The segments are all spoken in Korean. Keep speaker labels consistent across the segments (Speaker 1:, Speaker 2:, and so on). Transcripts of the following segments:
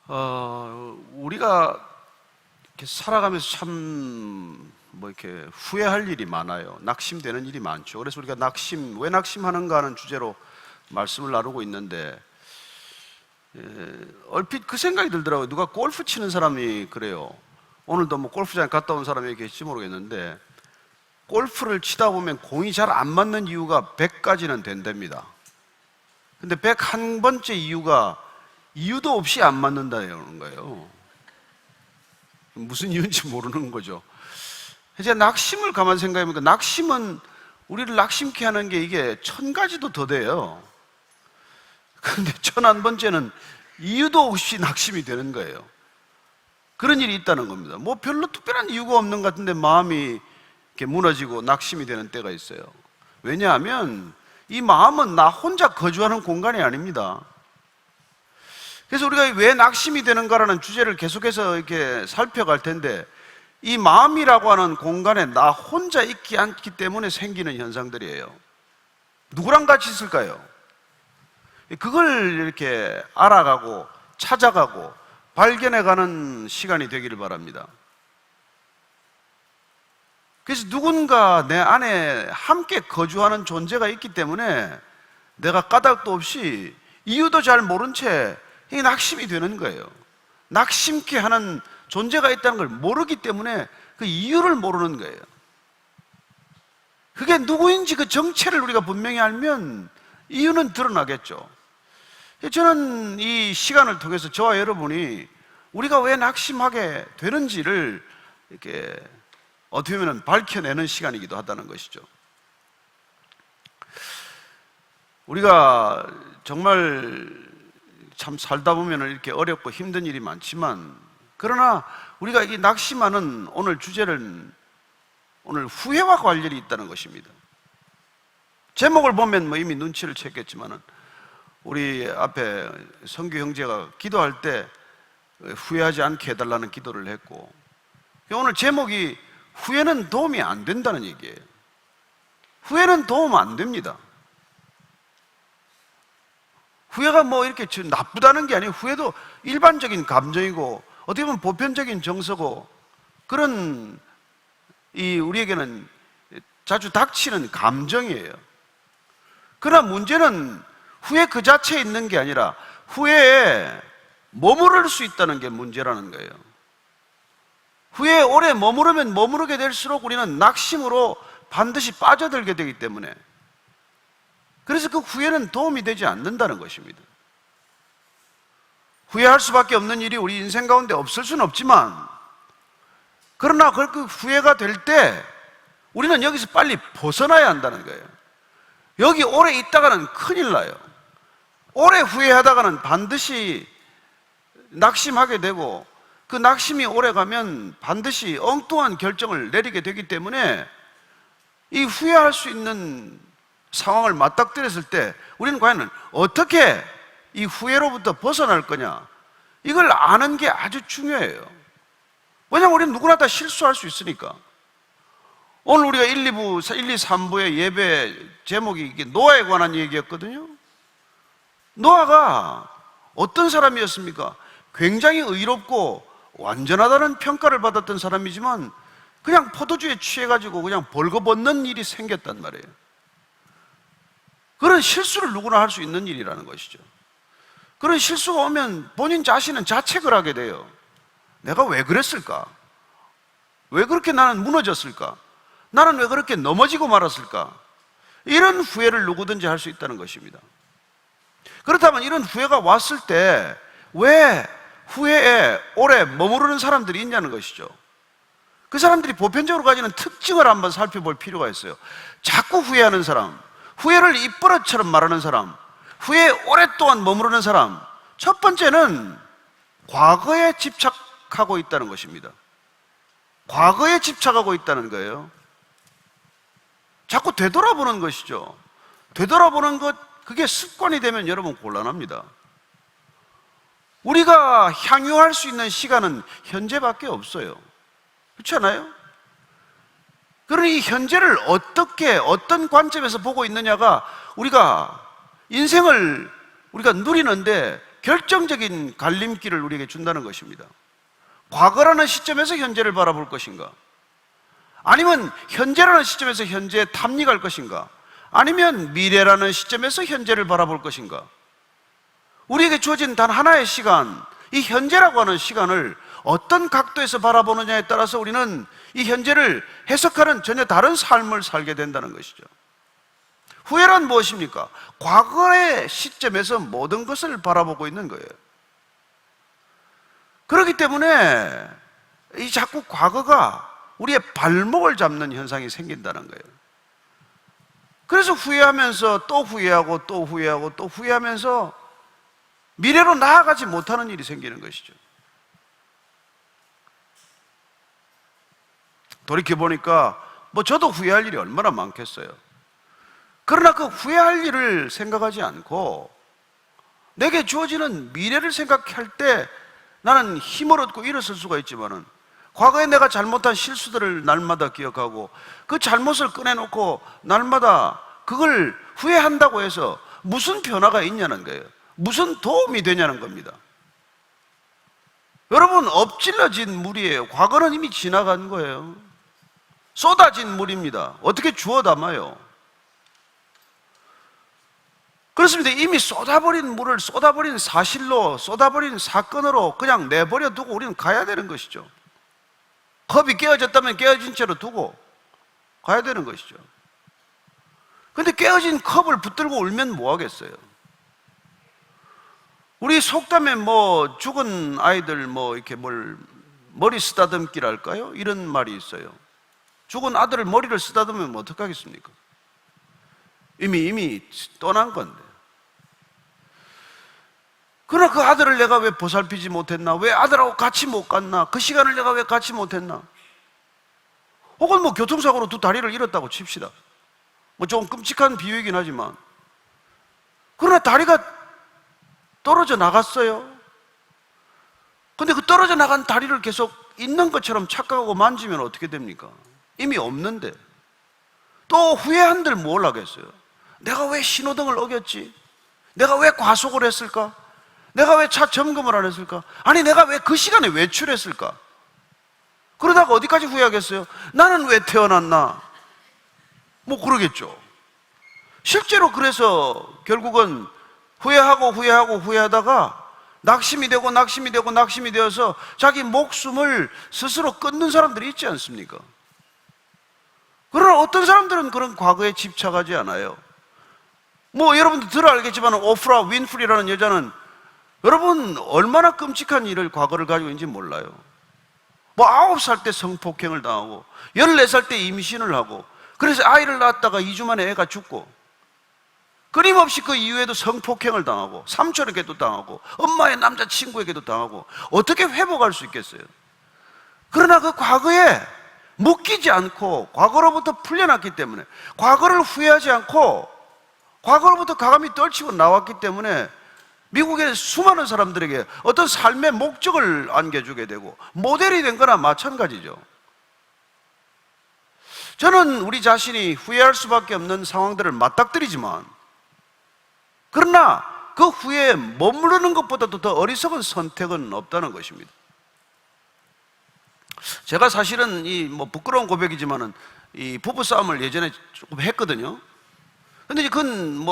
Speaker 1: 우리가 이렇게 살아가면서 참 이렇게 후회할 일이 많아요. 낙심되는 일이 많죠. 그래서 우리가 왜 낙심하는가 하는 주제로 말씀을 나누고 있는데, 얼핏 그 생각이 들더라고요. 누가 골프 치는 사람이 그래요. 오늘도 골프장에 갔다 온 사람이 계실지 모르겠는데, 골프를 치다 보면 공이 잘 안 맞는 이유가 100가지는 된답니다. 근데 101번째 이유가 이유도 없이 안 맞는다는 거예요. 무슨 이유인지 모르는 거죠. 이제 낙심을 가만 생각해보니까, 낙심은 우리를 낙심케 하는 게 이게 1000가지도 더 돼요. 그런데 1001번째는 이유도 없이 낙심이 되는 거예요. 그런 일이 있다는 겁니다. 별로 특별한 이유가 없는 것 같은데 마음이 이렇게 무너지고 낙심이 되는 때가 있어요. 왜냐하면 이 마음은 나 혼자 거주하는 공간이 아닙니다. 그래서 우리가 왜 낙심이 되는가라는 주제를 계속해서 이렇게 살펴갈 텐데, 이 마음이라고 하는 공간에 나 혼자 있지 않기 때문에 생기는 현상들이에요. 누구랑 같이 있을까요? 그걸 이렇게 알아가고 찾아가고 발견해가는 시간이 되기를 바랍니다. 그래서 누군가 내 안에 함께 거주하는 존재가 있기 때문에 내가 까닭도 없이 이유도 잘 모른 채 낙심이 되는 거예요. 낙심케 하는 존재가 있다는 걸 모르기 때문에 그 이유를 모르는 거예요. 그게 누구인지 그 정체를 우리가 분명히 알면 이유는 드러나겠죠. 저는 이 시간을 통해서 저와 여러분이 우리가 왜 낙심하게 되는지를 이렇게 어떻게 보면 밝혀내는 시간이기도 하다는 것이죠. 우리가 정말 참 살다 보면 이렇게 어렵고 힘든 일이 많지만, 그러나 우리가 이 낙심하는 오늘 주제는 오늘 후회와 관련이 있다는 것입니다. 제목을 보면 이미 눈치를 챘겠지만, 우리 앞에 성규 형제가 기도할 때 후회하지 않게 해달라는 기도를 했고, 오늘 제목이 후회는 도움이 안 된다는 얘기예요. 후회는 도움 안 됩니다. 후회가 이렇게 나쁘다는 게 아니에요. 후회도 일반적인 감정이고 어떻게 보면 보편적인 정서고, 그런 우리에게는 자주 닥치는 감정이에요. 그러나 문제는 후회 그 자체에 있는 게 아니라 후회에 머무를 수 있다는 게 문제라는 거예요. 후회에 오래 머무르면 머무르게 될수록 우리는 낙심으로 반드시 빠져들게 되기 때문에, 그래서 그 후회는 도움이 되지 않는다는 것입니다. 후회할 수밖에 없는 일이 우리 인생 가운데 없을 수는 없지만, 그러나 그 후회가 될 때 우리는 여기서 빨리 벗어나야 한다는 거예요. 여기 오래 있다가는 큰일 나요. 오래 후회하다가는 반드시 낙심하게 되고, 그 낙심이 오래 가면 반드시 엉뚱한 결정을 내리게 되기 때문에, 이 후회할 수 있는 상황을 맞닥뜨렸을 때 우리는 과연 어떻게 이 후회로부터 벗어날 거냐, 이걸 아는 게 아주 중요해요. 왜냐하면 우리는 누구나 다 실수할 수 있으니까. 오늘 우리가 1, 2, 3부의 예배 제목이 노아에 관한 얘기였거든요. 노아가 어떤 사람이었습니까? 굉장히 의롭고 완전하다는 평가를 받았던 사람이지만, 그냥 포도주에 취해가지고 그냥 벌거벗는 일이 생겼단 말이에요. 그런 실수를 누구나 할 수 있는 일이라는 것이죠. 그런 실수가 오면 본인 자신은 자책을 하게 돼요. 내가 왜 그랬을까? 왜 그렇게 나는 무너졌을까? 나는 왜 그렇게 넘어지고 말았을까? 이런 후회를 누구든지 할 수 있다는 것입니다. 그렇다면 이런 후회가 왔을 때 왜 후회에 오래 머무르는 사람들이 있냐는 것이죠. 그 사람들이 보편적으로 가지는 특징을 한번 살펴볼 필요가 있어요. 자꾸 후회하는 사람, 후회를 입버릇처럼 말하는 사람, 후회에 오랫동안 머무르는 사람, 첫 번째는 과거에 집착하고 있다는 것입니다. 과거에 집착하고 있다는 거예요. 자꾸 되돌아보는 것이죠. 되돌아보는 것, 그게 습관이 되면 여러분 곤란합니다. 우리가 향유할 수 있는 시간은 현재밖에 없어요. 그렇지 않아요? 그러니 이 현재를 어떻게, 어떤 관점에서 보고 있느냐가 우리가 인생을 우리가 누리는데 결정적인 갈림길을 우리에게 준다는 것입니다. 과거라는 시점에서 현재를 바라볼 것인가? 아니면 현재라는 시점에서 현재에 탐닉할 것인가? 아니면 미래라는 시점에서 현재를 바라볼 것인가? 우리에게 주어진 단 하나의 시간, 이 현재라고 하는 시간을 어떤 각도에서 바라보느냐에 따라서 우리는 이 현재를 해석하는 전혀 다른 삶을 살게 된다는 것이죠. 후회란 무엇입니까? 과거의 시점에서 모든 것을 바라보고 있는 거예요. 그렇기 때문에 이 자꾸 과거가 우리의 발목을 잡는 현상이 생긴다는 거예요. 그래서 후회하면서 또 후회하고 또 후회하고 또 후회하면서 미래로 나아가지 못하는 일이 생기는 것이죠. 돌이켜보니까 저도 후회할 일이 얼마나 많겠어요. 그러나 그 후회할 일을 생각하지 않고 내게 주어지는 미래를 생각할 때 나는 힘을 얻고 일어설 수가 있지만은, 과거에 내가 잘못한 실수들을 날마다 기억하고 그 잘못을 꺼내놓고 날마다 그걸 후회한다고 해서 무슨 변화가 있냐는 거예요. 무슨 도움이 되냐는 겁니다. 여러분, 엎질러진 물이에요. 과거는 이미 지나간 거예요. 쏟아진 물입니다. 어떻게 주워 담아요? 그렇습니다. 이미 쏟아버린 물을 쏟아버린 사실로, 쏟아버린 사건으로 그냥 내버려 두고 우리는 가야 되는 것이죠. 컵이 깨어졌다면 깨어진 채로 두고 가야 되는 것이죠. 근데 깨어진 컵을 붙들고 울면 뭐 하겠어요? 우리 속담에 죽은 아이들 이렇게 머리 쓰다듬기랄까요? 이런 말이 있어요. 죽은 아들을 머리를 쓰다듬으면 어떡하겠습니까? 이미 떠난 건데. 그러나 그 아들을 내가 왜 보살피지 못했나? 왜 아들하고 같이 못 갔나? 그 시간을 내가 왜 같이 못했나? 혹은 교통사고로 두 다리를 잃었다고 칩시다. 조금 끔찍한 비유이긴 하지만, 그러나 다리가 떨어져 나갔어요. 근데 그 떨어져 나간 다리를 계속 있는 것처럼 착각하고 만지면 어떻게 됩니까? 이미 없는데. 또 후회한들 뭘 하겠어요? 내가 왜 신호등을 어겼지? 내가 왜 과속을 했을까? 내가 왜 차 점검을 안 했을까? 아니, 내가 왜 그 시간에 외출했을까? 그러다가 어디까지 후회하겠어요? 나는 왜 태어났나? 그러겠죠. 실제로 그래서 결국은 후회하다가 낙심이 되어서 자기 목숨을 스스로 끊는 사람들이 있지 않습니까? 그러나 어떤 사람들은 그런 과거에 집착하지 않아요. 여러분들 들어 알겠지만 오프라 윈프리라는 여자는 여러분 얼마나 끔찍한 일을 과거를 가지고 있는지 몰라요. 9살 때 성폭행을 당하고 14살 때 임신을 하고, 그래서 아이를 낳았다가 2주 만에 애가 죽고, 끊임없이 그 이후에도 성폭행을 당하고 삼촌에게도 당하고 엄마의 남자친구에게도 당하고, 어떻게 회복할 수 있겠어요? 그러나 그 과거에 묶이지 않고 과거로부터 풀려났기 때문에, 과거를 후회하지 않고 과거로부터 가감히 떨치고 나왔기 때문에 미국의 수많은 사람들에게 어떤 삶의 목적을 안겨주게 되고 모델이 된 거나 마찬가지죠. 저는 우리 자신이 후회할 수밖에 없는 상황들을 맞닥뜨리지만, 그러나 그 후회에 머무르는 것보다도 더 어리석은 선택은 없다는 것입니다. 제가 사실은 부끄러운 고백이지만은 이 부부싸움을 예전에 조금 했거든요. 근데 그건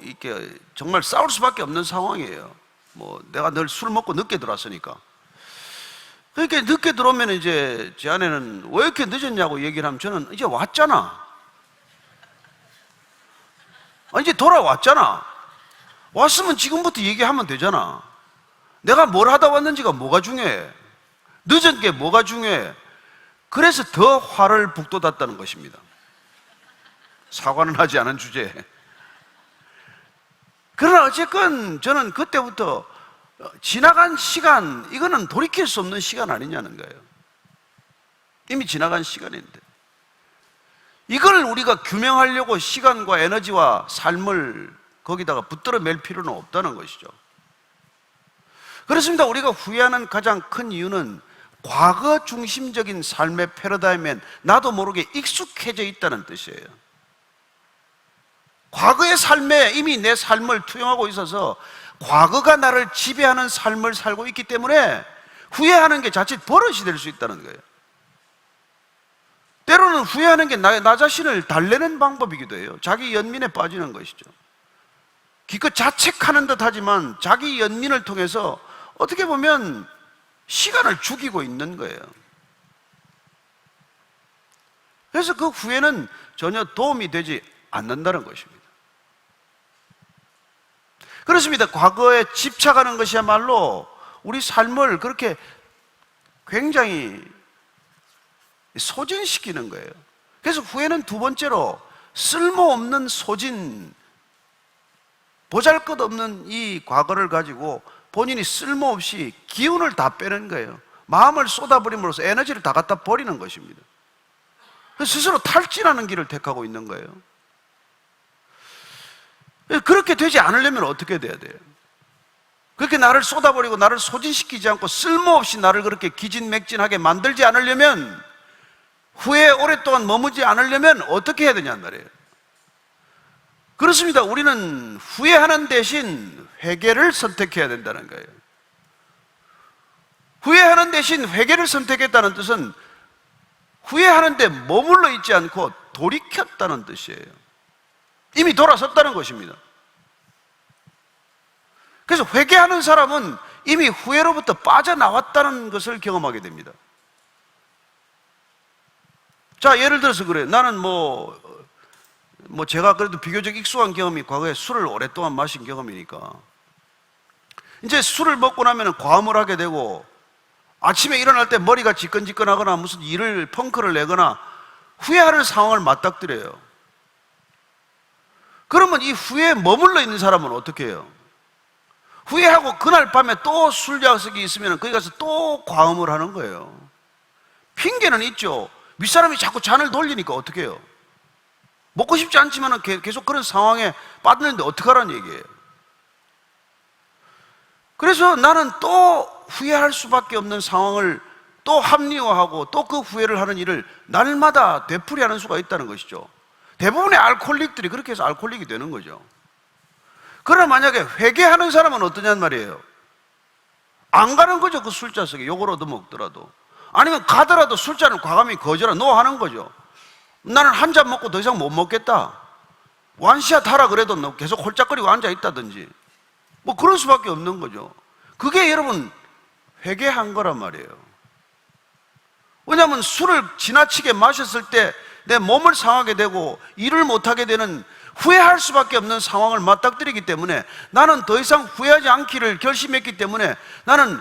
Speaker 1: 이렇게 정말 싸울 수밖에 없는 상황이에요. 내가 늘 술 먹고 늦게 들어왔으니까. 그러니까 늦게 들어오면 이제 제 아내는 왜 이렇게 늦었냐고 얘기를 하면, 저는 이제 왔잖아. 이제 돌아왔잖아. 왔으면 지금부터 얘기하면 되잖아. 내가 뭘 하다 왔는지가 뭐가 중요해? 늦은 게 뭐가 중요해? 그래서 더 화를 북돋았다는 것입니다. 사과는 하지 않은 주제에. 그러나 어쨌건 저는 그때부터 지나간 시간, 이거는 돌이킬 수 없는 시간 아니냐는 거예요. 이미 지나간 시간인데 이걸 우리가 규명하려고 시간과 에너지와 삶을 거기다가 붙들어 맬 필요는 없다는 것이죠. 그렇습니다. 우리가 후회하는 가장 큰 이유는 과거 중심적인 삶의 패러다임엔 나도 모르게 익숙해져 있다는 뜻이에요. 과거의 삶에 이미 내 삶을 투영하고 있어서 과거가 나를 지배하는 삶을 살고 있기 때문에 후회하는 게 자칫 버릇이 될 수 있다는 거예요. 때로는 후회하는 게 나 자신을 달래는 방법이기도 해요. 자기 연민에 빠지는 것이죠. 기껏 자책하는 듯 하지만 자기 연민을 통해서 어떻게 보면 시간을 죽이고 있는 거예요. 그래서 그 후회는 전혀 도움이 되지 않는다는 것입니다. 그렇습니다. 과거에 집착하는 것이야말로 우리 삶을 그렇게 굉장히 소진시키는 거예요. 그래서 후회는 두 번째로 쓸모없는 소진, 보잘것없는 이 과거를 가지고 본인이 쓸모없이 기운을 다 빼는 거예요. 마음을 쏟아버림으로써 에너지를 다 갖다 버리는 것입니다. 스스로 탈진하는 길을 택하고 있는 거예요. 그렇게 되지 않으려면 어떻게 돼야 돼요? 그렇게 나를 쏟아버리고 나를 소진시키지 않고 쓸모없이 나를 그렇게 기진맥진하게 만들지 않으려면, 후회에 오랫동안 머무지 않으려면 어떻게 해야 되냐는 말이에요. 그렇습니다. 우리는 후회하는 대신 회개를 선택해야 된다는 거예요. 후회하는 대신 회개를 선택했다는 뜻은 후회하는데 머물러 있지 않고 돌이켰다는 뜻이에요. 이미 돌아섰다는 것입니다. 그래서 회개하는 사람은 이미 후회로부터 빠져나왔다는 것을 경험하게 됩니다. 자, 예를 들어서 그래요. 나는 제가 그래도 비교적 익숙한 경험이 과거에 술을 오랫동안 마신 경험이니까, 이제 술을 먹고 나면 과음을 하게 되고 아침에 일어날 때 머리가 지끈지끈하거나 무슨 일을 펑크를 내거나 후회하는 상황을 맞닥뜨려요. 그러면 이 후회에 머물러 있는 사람은 어떻게 해요? 후회하고 그날 밤에 또 술 약속이 있으면 거기 가서 또 과음을 하는 거예요. 핑계는 있죠. 윗사람이 자꾸 잔을 돌리니까 어떻게 해요? 먹고 싶지 않지만 계속 그런 상황에 빠졌는데 어떡하라는 얘기예요. 그래서 나는 또 후회할 수밖에 없는 상황을 또 합리화하고 또 그 후회를 하는 일을 날마다 되풀이하는 수가 있다는 것이죠. 대부분의 알코올릭들이 그렇게 해서 알코올릭이 되는 거죠. 그러나 만약에 회개하는 사람은 어떠냐는 말이에요. 안 가는 거죠. 그 술자석에 욕을 얻어먹더라도, 아니면 가더라도 술잔을 과감히 거절하 노하는 거죠. 나는 한 잔 먹고 더 이상 못 먹겠다, 완샷 하라 그래도 계속 홀짝거리고 앉아있다든지 뭐 그럴 수밖에 없는 거죠. 그게 여러분 회개한 거란 말이에요. 왜냐하면 술을 지나치게 마셨을 때 내 몸을 상하게 되고 일을 못하게 되는, 후회할 수밖에 없는 상황을 맞닥뜨리기 때문에 나는 더 이상 후회하지 않기를 결심했기 때문에 나는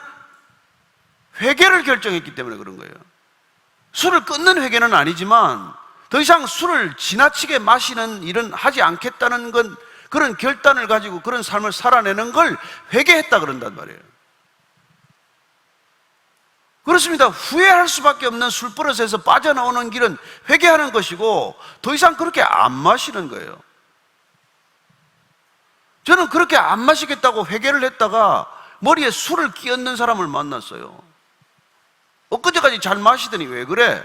Speaker 1: 회개를 결정했기 때문에 그런 거예요. 술을 끊는 회개는 아니지만 더 이상 술을 지나치게 마시는 일은 하지 않겠다는 건, 그런 결단을 가지고 그런 삶을 살아내는 걸 회개했다 그런단 말이에요. 그렇습니다. 후회할 수밖에 없는 술버릇에서 빠져나오는 길은 회개하는 것이고 더 이상 그렇게 안 마시는 거예요. 저는 그렇게 안 마시겠다고 회개를 했다가 머리에 술을 끼얹는 사람을 만났어요. 엊그제까지 잘 마시더니 왜 그래?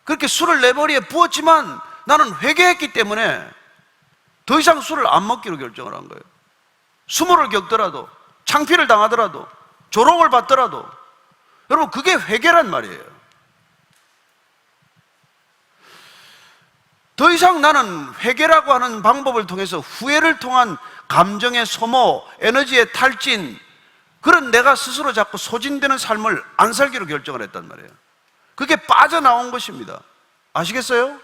Speaker 1: 그렇게 술을 내 머리에 부었지만 나는 회개했기 때문에 더 이상 술을 안 먹기로 결정을 한 거예요. 수모를 겪더라도, 창피를 당하더라도, 조롱을 받더라도. 여러분, 그게 회개란 말이에요. 더 이상 나는 회개라고 하는 방법을 통해서 후회를 통한 감정의 소모, 에너지의 탈진, 그런 내가 스스로 자꾸 소진되는 삶을 안 살기로 결정을 했단 말이에요. 그게 빠져나온 것입니다. 아시겠어요?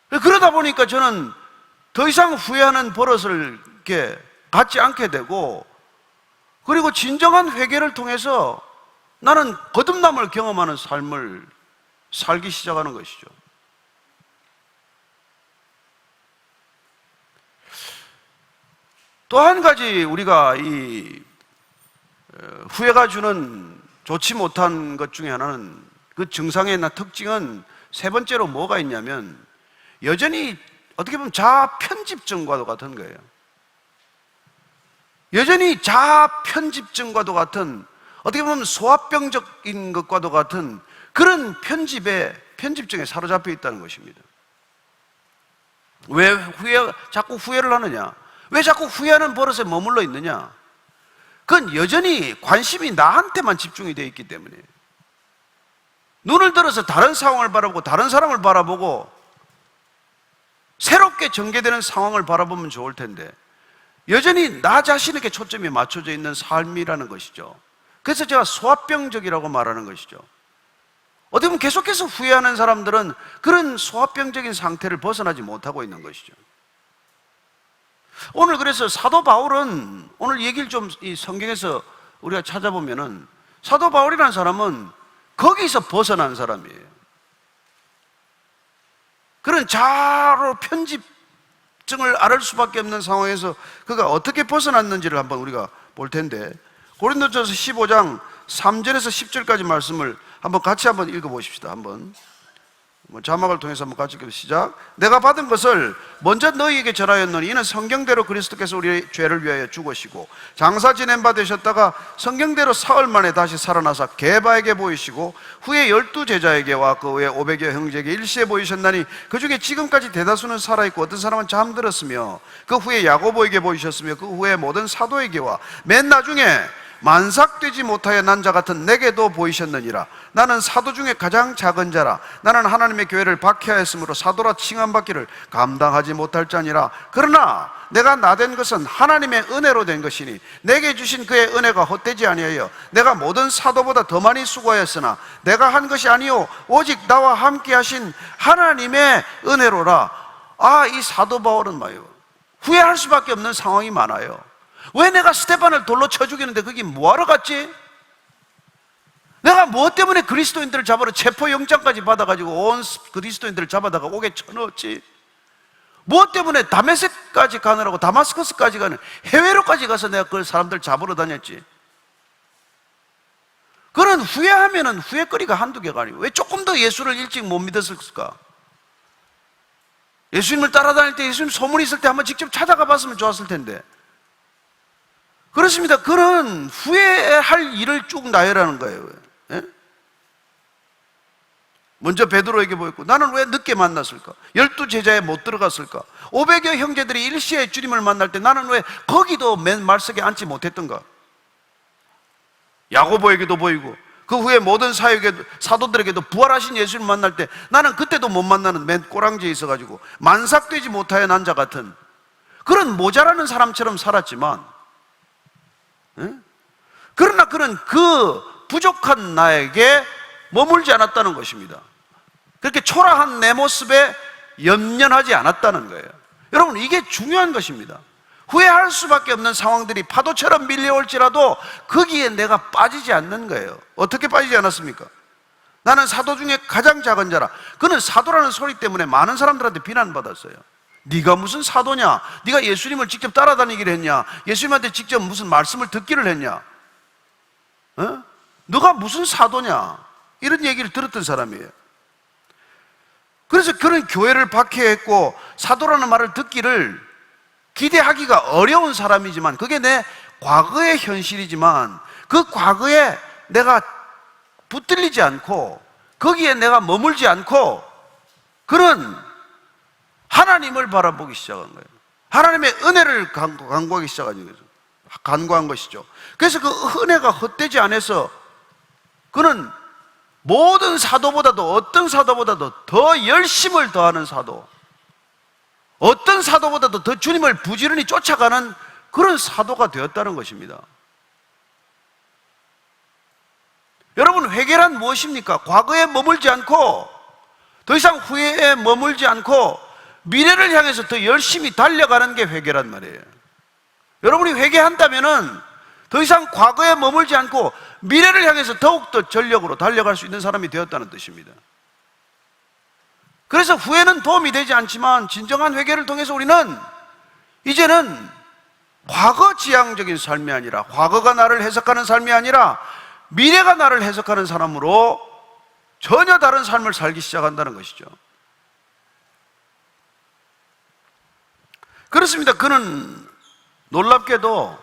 Speaker 1: 그러다 보니까 저는 더 이상 후회하는 버릇을 이렇게 갖지 않게 되고, 그리고 진정한 회개를 통해서 나는 거듭남을 경험하는 삶을 살기 시작하는 것이죠. 또 한 가지 우리가 이 후회가 주는 좋지 못한 것 중에 하나는, 그 증상의 특징은 세 번째로 뭐가 있냐면, 여전히 어떻게 보면 자아 편집증과도 같은 거예요. 여전히 자아 편집증과도 같은, 어떻게 보면 소아병적인 것과도 같은 그런 편집증에 사로잡혀 있다는 것입니다. 왜 자꾸 후회를 하느냐? 왜 자꾸 후회하는 버릇에 머물러 있느냐? 그건 여전히 관심이 나한테만 집중이 되어 있기 때문에. 눈을 들어서 다른 상황을 바라보고 다른 사람을 바라보고 새롭게 전개되는 상황을 바라보면 좋을 텐데 여전히 나 자신에게 초점이 맞춰져 있는 삶이라는 것이죠. 그래서 제가 소화병적이라고 말하는 것이죠. 어떻게 보면 계속해서 후회하는 사람들은 그런 소화병적인 상태를 벗어나지 못하고 있는 것이죠. 오늘 그래서 사도 바울은 오늘 얘기를 좀 이 성경에서 우리가 찾아보면은 사도 바울이라는 사람은 거기서 벗어난 사람이에요. 그런 자로 편집증을 앓을 수밖에 없는 상황에서 그가 어떻게 벗어났는지를 한번 우리가 볼 텐데 고린도전서 15장 3절에서 10절까지 말씀을 한번 같이 한번 읽어보십시다. 한번 자막을 통해서 한번 같이 읽어 시작. 내가 받은 것을 먼저 너희에게 전하였노니 이는 성경대로 그리스도께서 우리의 죄를 위하여 죽으시고 장사 지낸 바 되셨다가 성경대로 사흘 만에 다시 살아나사 게바에게 보이시고 후에 12제자에게와 그 외 500여 형제에게 일시에 보이셨나니 그 중에 지금까지 대다수는 살아있고 어떤 사람은 잠들었으며 그 후에 야고보에게 보이셨으며 그 후에 모든 사도에게와 맨 나중에 만삭되지 못하여 난 자 같은 내게도 보이셨느니라. 나는 사도 중에 가장 작은 자라. 나는 하나님의 교회를 박해하였으므로 사도라 칭함받기를 감당하지 못할 자니라. 그러나 내가 나된 것은 하나님의 은혜로 된 것이니 내게 주신 그의 은혜가 헛되지 아니하여 내가 모든 사도보다 더 많이 수고하였으나 내가 한 것이 아니요 오직 나와 함께 하신 하나님의 은혜로라. 이 사도 바울은 뭐예요? 후회할 수밖에 없는 상황이 많아요. 왜 내가 스테반을 돌로 쳐 죽이는데 거기 뭐하러 갔지? 내가 무엇 때문에 그리스도인들을 잡으러 체포영장까지 받아가지고 온 그리스도인들을 잡아다가 옥에 쳐넣었지? 무엇 때문에 다메섹까지 가느라고 다마스커스까지 가는 해외로까지 가서 내가 그 사람들 잡으러 다녔지? 그런 후회하면은 후회거리가 한두 개가 아니고 왜 조금 더 예수를 일찍 못 믿었을까? 예수님을 따라다닐 때 예수님 소문이 있을 때 한번 직접 찾아가 봤으면 좋았을 텐데. 그렇습니다. 그런 후회할 일을 쭉 나열하는 거예요. 예? 먼저 베드로에게 보였고 나는 왜 늦게 만났을까? 12제자에 못 들어갔을까? 500여 형제들이 일시에 주님을 만날 때 나는 왜 거기도 맨 말석에 앉지 못했던가? 야고보에게도 보이고 그 후에 모든 사도들에게도 부활하신 예수를 만날 때 나는 그때도 못 만나는 맨 꼬랑지에 있어가지고 만삭되지 못하여 난 자 같은 그런 모자라는 사람처럼 살았지만 그러나 그는 그 부족한 나에게 머물지 않았다는 것입니다. 그렇게 초라한 내 모습에 연연하지 않았다는 거예요. 여러분 이게 중요한 것입니다. 후회할 수밖에 없는 상황들이 파도처럼 밀려올지라도 거기에 내가 빠지지 않는 거예요. 어떻게 빠지지 않았습니까? 나는 사도 중에 가장 작은 자라. 그는 사도라는 소리 때문에 많은 사람들한테 비난받았어요. 네가 무슨 사도냐? 네가 예수님을 직접 따라다니기를 했냐? 예수님한테 직접 무슨 말씀을 듣기를 했냐? 너가 무슨 사도냐? 이런 얘기를 들었던 사람이에요. 그래서 그런 교회를 박해했고 사도라는 말을 듣기를 기대하기가 어려운 사람이지만 그게 내 과거의 현실이지만 그 과거에 내가 붙들리지 않고 거기에 내가 머물지 않고 그런 하나님을 바라보기 시작한 거예요. 하나님의 은혜를 간구하기 시작한 거죠. 간구한 것이죠. 그래서 그 은혜가 헛되지 않아서 그는 모든 사도보다도 어떤 사도보다도 더 열심을 더하는 사도, 어떤 사도보다도 더 주님을 부지런히 쫓아가는 그런 사도가 되었다는 것입니다. 여러분 회개란 무엇입니까? 과거에 머물지 않고 더 이상 후회에 머물지 않고 미래를 향해서 더 열심히 달려가는 게 회개란 말이에요. 여러분이 회개한다면은 더 이상 과거에 머물지 않고 미래를 향해서 더욱더 전력으로 달려갈 수 있는 사람이 되었다는 뜻입니다. 그래서 후회는 도움이 되지 않지만 진정한 회개를 통해서 우리는 이제는 과거 지향적인 삶이 아니라 과거가 나를 해석하는 삶이 아니라 미래가 나를 해석하는 사람으로 전혀 다른 삶을 살기 시작한다는 것이죠. 그렇습니다. 그는 놀랍게도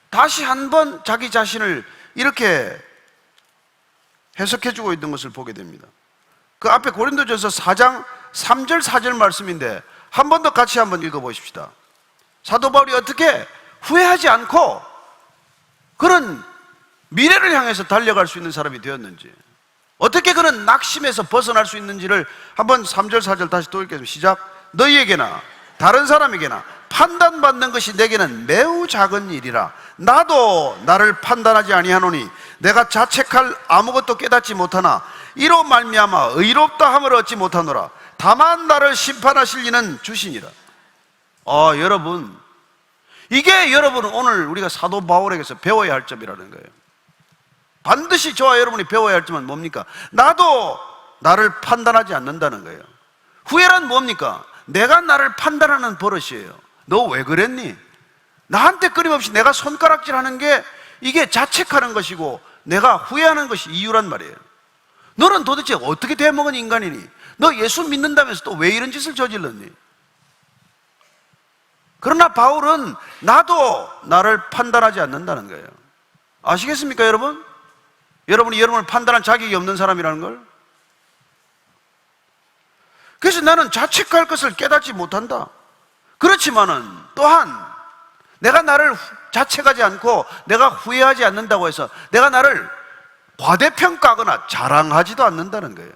Speaker 1: 다시 한번 자기 자신을 이렇게 해석해주고 있는 것을 보게 됩니다. 그 앞에 고린도전서 4장 3절 4절 말씀인데 한 번 더 같이 한번 읽어보십시다. 사도 바울이 어떻게 후회하지 않고 그런 미래를 향해서 달려갈 수 있는 사람이 되었는지, 어떻게 그런 낙심에서 벗어날 수 있는지를 한번 3절 4절 다시 또 읽겠습니다. 시작. 너희에게나 다른 사람에게나 판단받는 것이 내게는 매우 작은 일이라. 나도 나를 판단하지 아니하노니 내가 자책할 아무것도 깨닫지 못하나 이로 말미암아 의롭다 함을 얻지 못하노라. 다만 나를 심판하실 이는 주시니라. 여러분, 이게 여러분 오늘 우리가 사도 바울에게서 배워야 할 점이라는 거예요. 반드시 저와 여러분이 배워야 할 점은 뭡니까? 나도 나를 판단하지 않는다는 거예요. 후회란 뭡니까? 내가 나를 판단하는 버릇이에요. 너 왜 그랬니? 나한테 끊임없이 내가 손가락질하는 게 이게 자책하는 것이고 내가 후회하는 것이 이유란 말이에요. 너는 도대체 어떻게 돼먹은 인간이니? 너 예수 믿는다면서 또 왜 이런 짓을 저질렀니? 그러나 바울은 나도 나를 판단하지 않는다는 거예요. 아시겠습니까, 여러분? 여러분이 여러분을 판단할 자격이 없는 사람이라는 걸. 그래서 나는 자책할 것을 깨닫지 못한다. 그렇지만은 또한 내가 나를 자책하지 않고 내가 후회하지 않는다고 해서 내가 나를 과대평가하거나 자랑하지도 않는다는 거예요.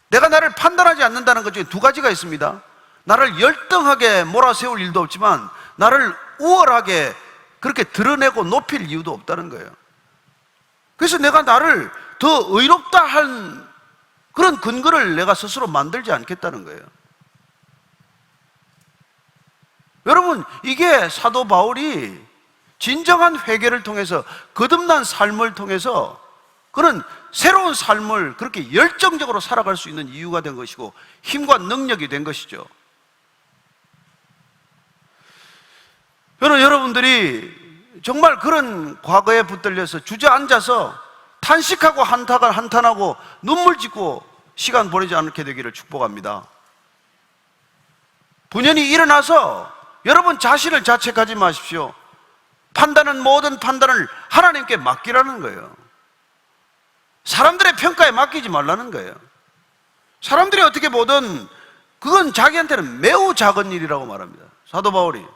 Speaker 1: 내가 나를 판단하지 않는다는 것 중에 두 가지가 있습니다. 나를 열등하게 몰아세울 일도 없지만 나를 우월하게 그렇게 드러내고 높일 이유도 없다는 거예요. 그래서 내가 나를 더 의롭다 한 그런 근거를 내가 스스로 만들지 않겠다는 거예요. 여러분, 이게 사도 바울이 진정한 회개를 통해서 거듭난 삶을 통해서 그런 새로운 삶을 그렇게 열정적으로 살아갈 수 있는 이유가 된 것이고 힘과 능력이 된 것이죠. 저는 여러분들이 정말 그런 과거에 붙들려서 주저앉아서 탄식하고 한탄하고 눈물 짓고 시간 보내지 않게 되기를 축복합니다. 분연히 일어나서 여러분 자신을 자책하지 마십시오. 판단은 모든 판단을 하나님께 맡기라는 거예요. 사람들의 평가에 맡기지 말라는 거예요. 사람들이 어떻게 보든 그건 자기한테는 매우 작은 일이라고 말합니다. 사도 바울이.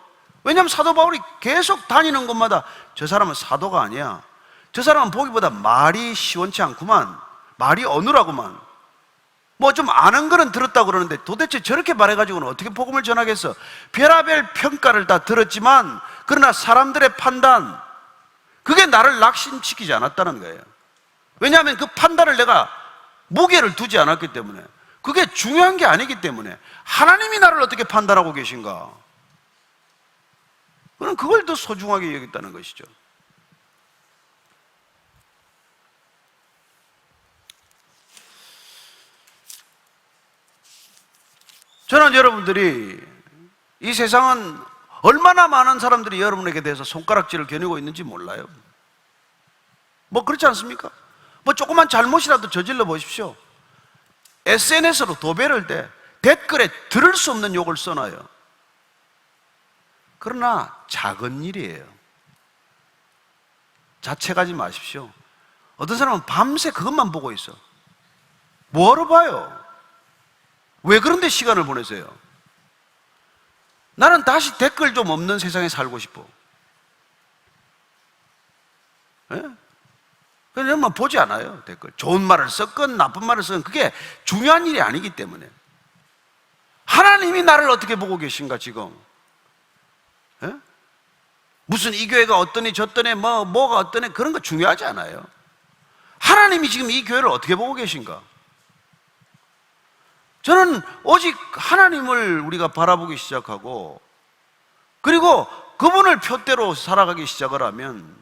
Speaker 1: 왜냐하면 사도 바울이 계속 다니는 곳마다 저 사람은 사도가 아니야, 저 사람은 보기보다 말이 시원치 않구만, 말이 어눌하구만, 뭐 좀 아는 거는 들었다고 그러는데 도대체 저렇게 말해가지고는 어떻게 복음을 전하겠어. 별하별 평가를 다 들었지만 그러나 사람들의 판단, 그게 나를 낙심시키지 않았다는 거예요. 왜냐하면 그 판단을 내가 무게를 두지 않았기 때문에, 그게 중요한 게 아니기 때문에. 하나님이 나를 어떻게 판단하고 계신가, 그럼 그걸 더 소중하게 여겼다는 것이죠. 저는 여러분들이 이 세상은 얼마나 많은 사람들이 여러분에게 대해서 손가락질을 겨누고 있는지 몰라요. 뭐 그렇지 않습니까? 뭐 조그만 잘못이라도 저질러 보십시오. SNS로 도배를 때 댓글에 들을 수 없는 욕을 써놔요. 그러나 작은 일이에요. 자책하지 마십시오. 어떤 사람은 밤새 그것만 보고 있어. 뭐하러 봐요? 왜 그런데 시간을 보내세요? 나는 다시 댓글 좀 없는 세상에 살고 싶어. 예? 그냥 보지 않아요, 댓글. 좋은 말을 썼건 나쁜 말을 썼건 그게 중요한 일이 아니기 때문에. 하나님이 나를 어떻게 보고 계신가 지금? 예? 무슨 이 교회가 어떠니 저떠니 뭐가 어떠니 그런 거 중요하지 않아요. 하나님이 지금 이 교회를 어떻게 보고 계신가? 저는 오직 하나님을 우리가 바라보기 시작하고 그리고 그분을 표대로 살아가기 시작을 하면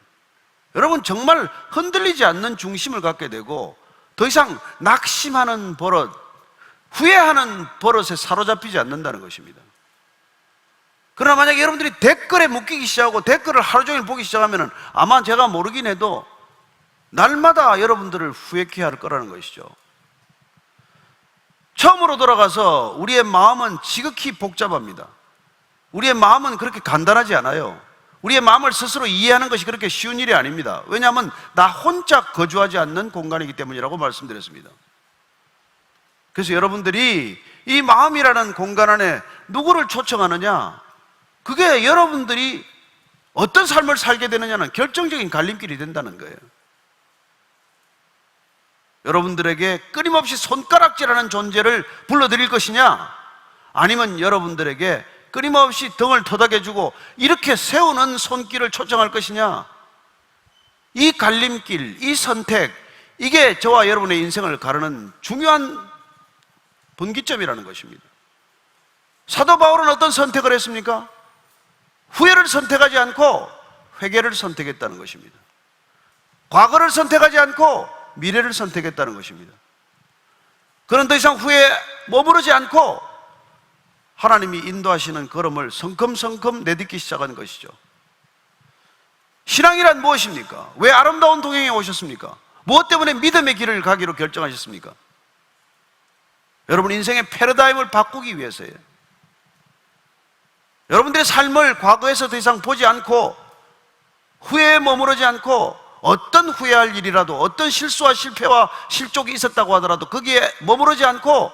Speaker 1: 여러분 정말 흔들리지 않는 중심을 갖게 되고 더 이상 낙심하는 버릇, 후회하는 버릇에 사로잡히지 않는다는 것입니다. 그러나 만약에 여러분들이 댓글에 묶이기 시작하고 댓글을 하루 종일 보기 시작하면 아마 제가 모르긴 해도 날마다 여러분들을 후회케 할 거라는 것이죠. 처음으로 돌아가서 우리의 마음은 지극히 복잡합니다. 우리의 마음은 그렇게 간단하지 않아요. 우리의 마음을 스스로 이해하는 것이 그렇게 쉬운 일이 아닙니다. 왜냐하면 나 혼자 거주하지 않는 공간이기 때문이라고 말씀드렸습니다. 그래서 여러분들이 이 마음이라는 공간 안에 누구를 초청하느냐? 그게 여러분들이 어떤 삶을 살게 되느냐는 결정적인 갈림길이 된다는 거예요. 여러분들에게 끊임없이 손가락질하는 존재를 불러드릴 것이냐, 아니면 여러분들에게 끊임없이 등을 토닥여주고 이렇게 세우는 손길을 초청할 것이냐, 이 갈림길, 이 선택, 이게 저와 여러분의 인생을 가르는 중요한 분기점이라는 것입니다. 사도 바울은 어떤 선택을 했습니까? 후회를 선택하지 않고 회개를 선택했다는 것입니다. 과거를 선택하지 않고 미래를 선택했다는 것입니다. 그는 더 이상 후회에 머무르지 않고 하나님이 인도하시는 걸음을 성큼성큼 내딛기 시작한 것이죠. 신앙이란 무엇입니까? 왜 아름다운 동행에 오셨습니까? 무엇 때문에 믿음의 길을 가기로 결정하셨습니까? 여러분 인생의 패러다임을 바꾸기 위해서예요. 여러분들의 삶을 과거에서 더 이상 보지 않고 후회에 머무르지 않고 어떤 후회할 일이라도, 어떤 실수와 실패와 실족이 있었다고 하더라도 거기에 머무르지 않고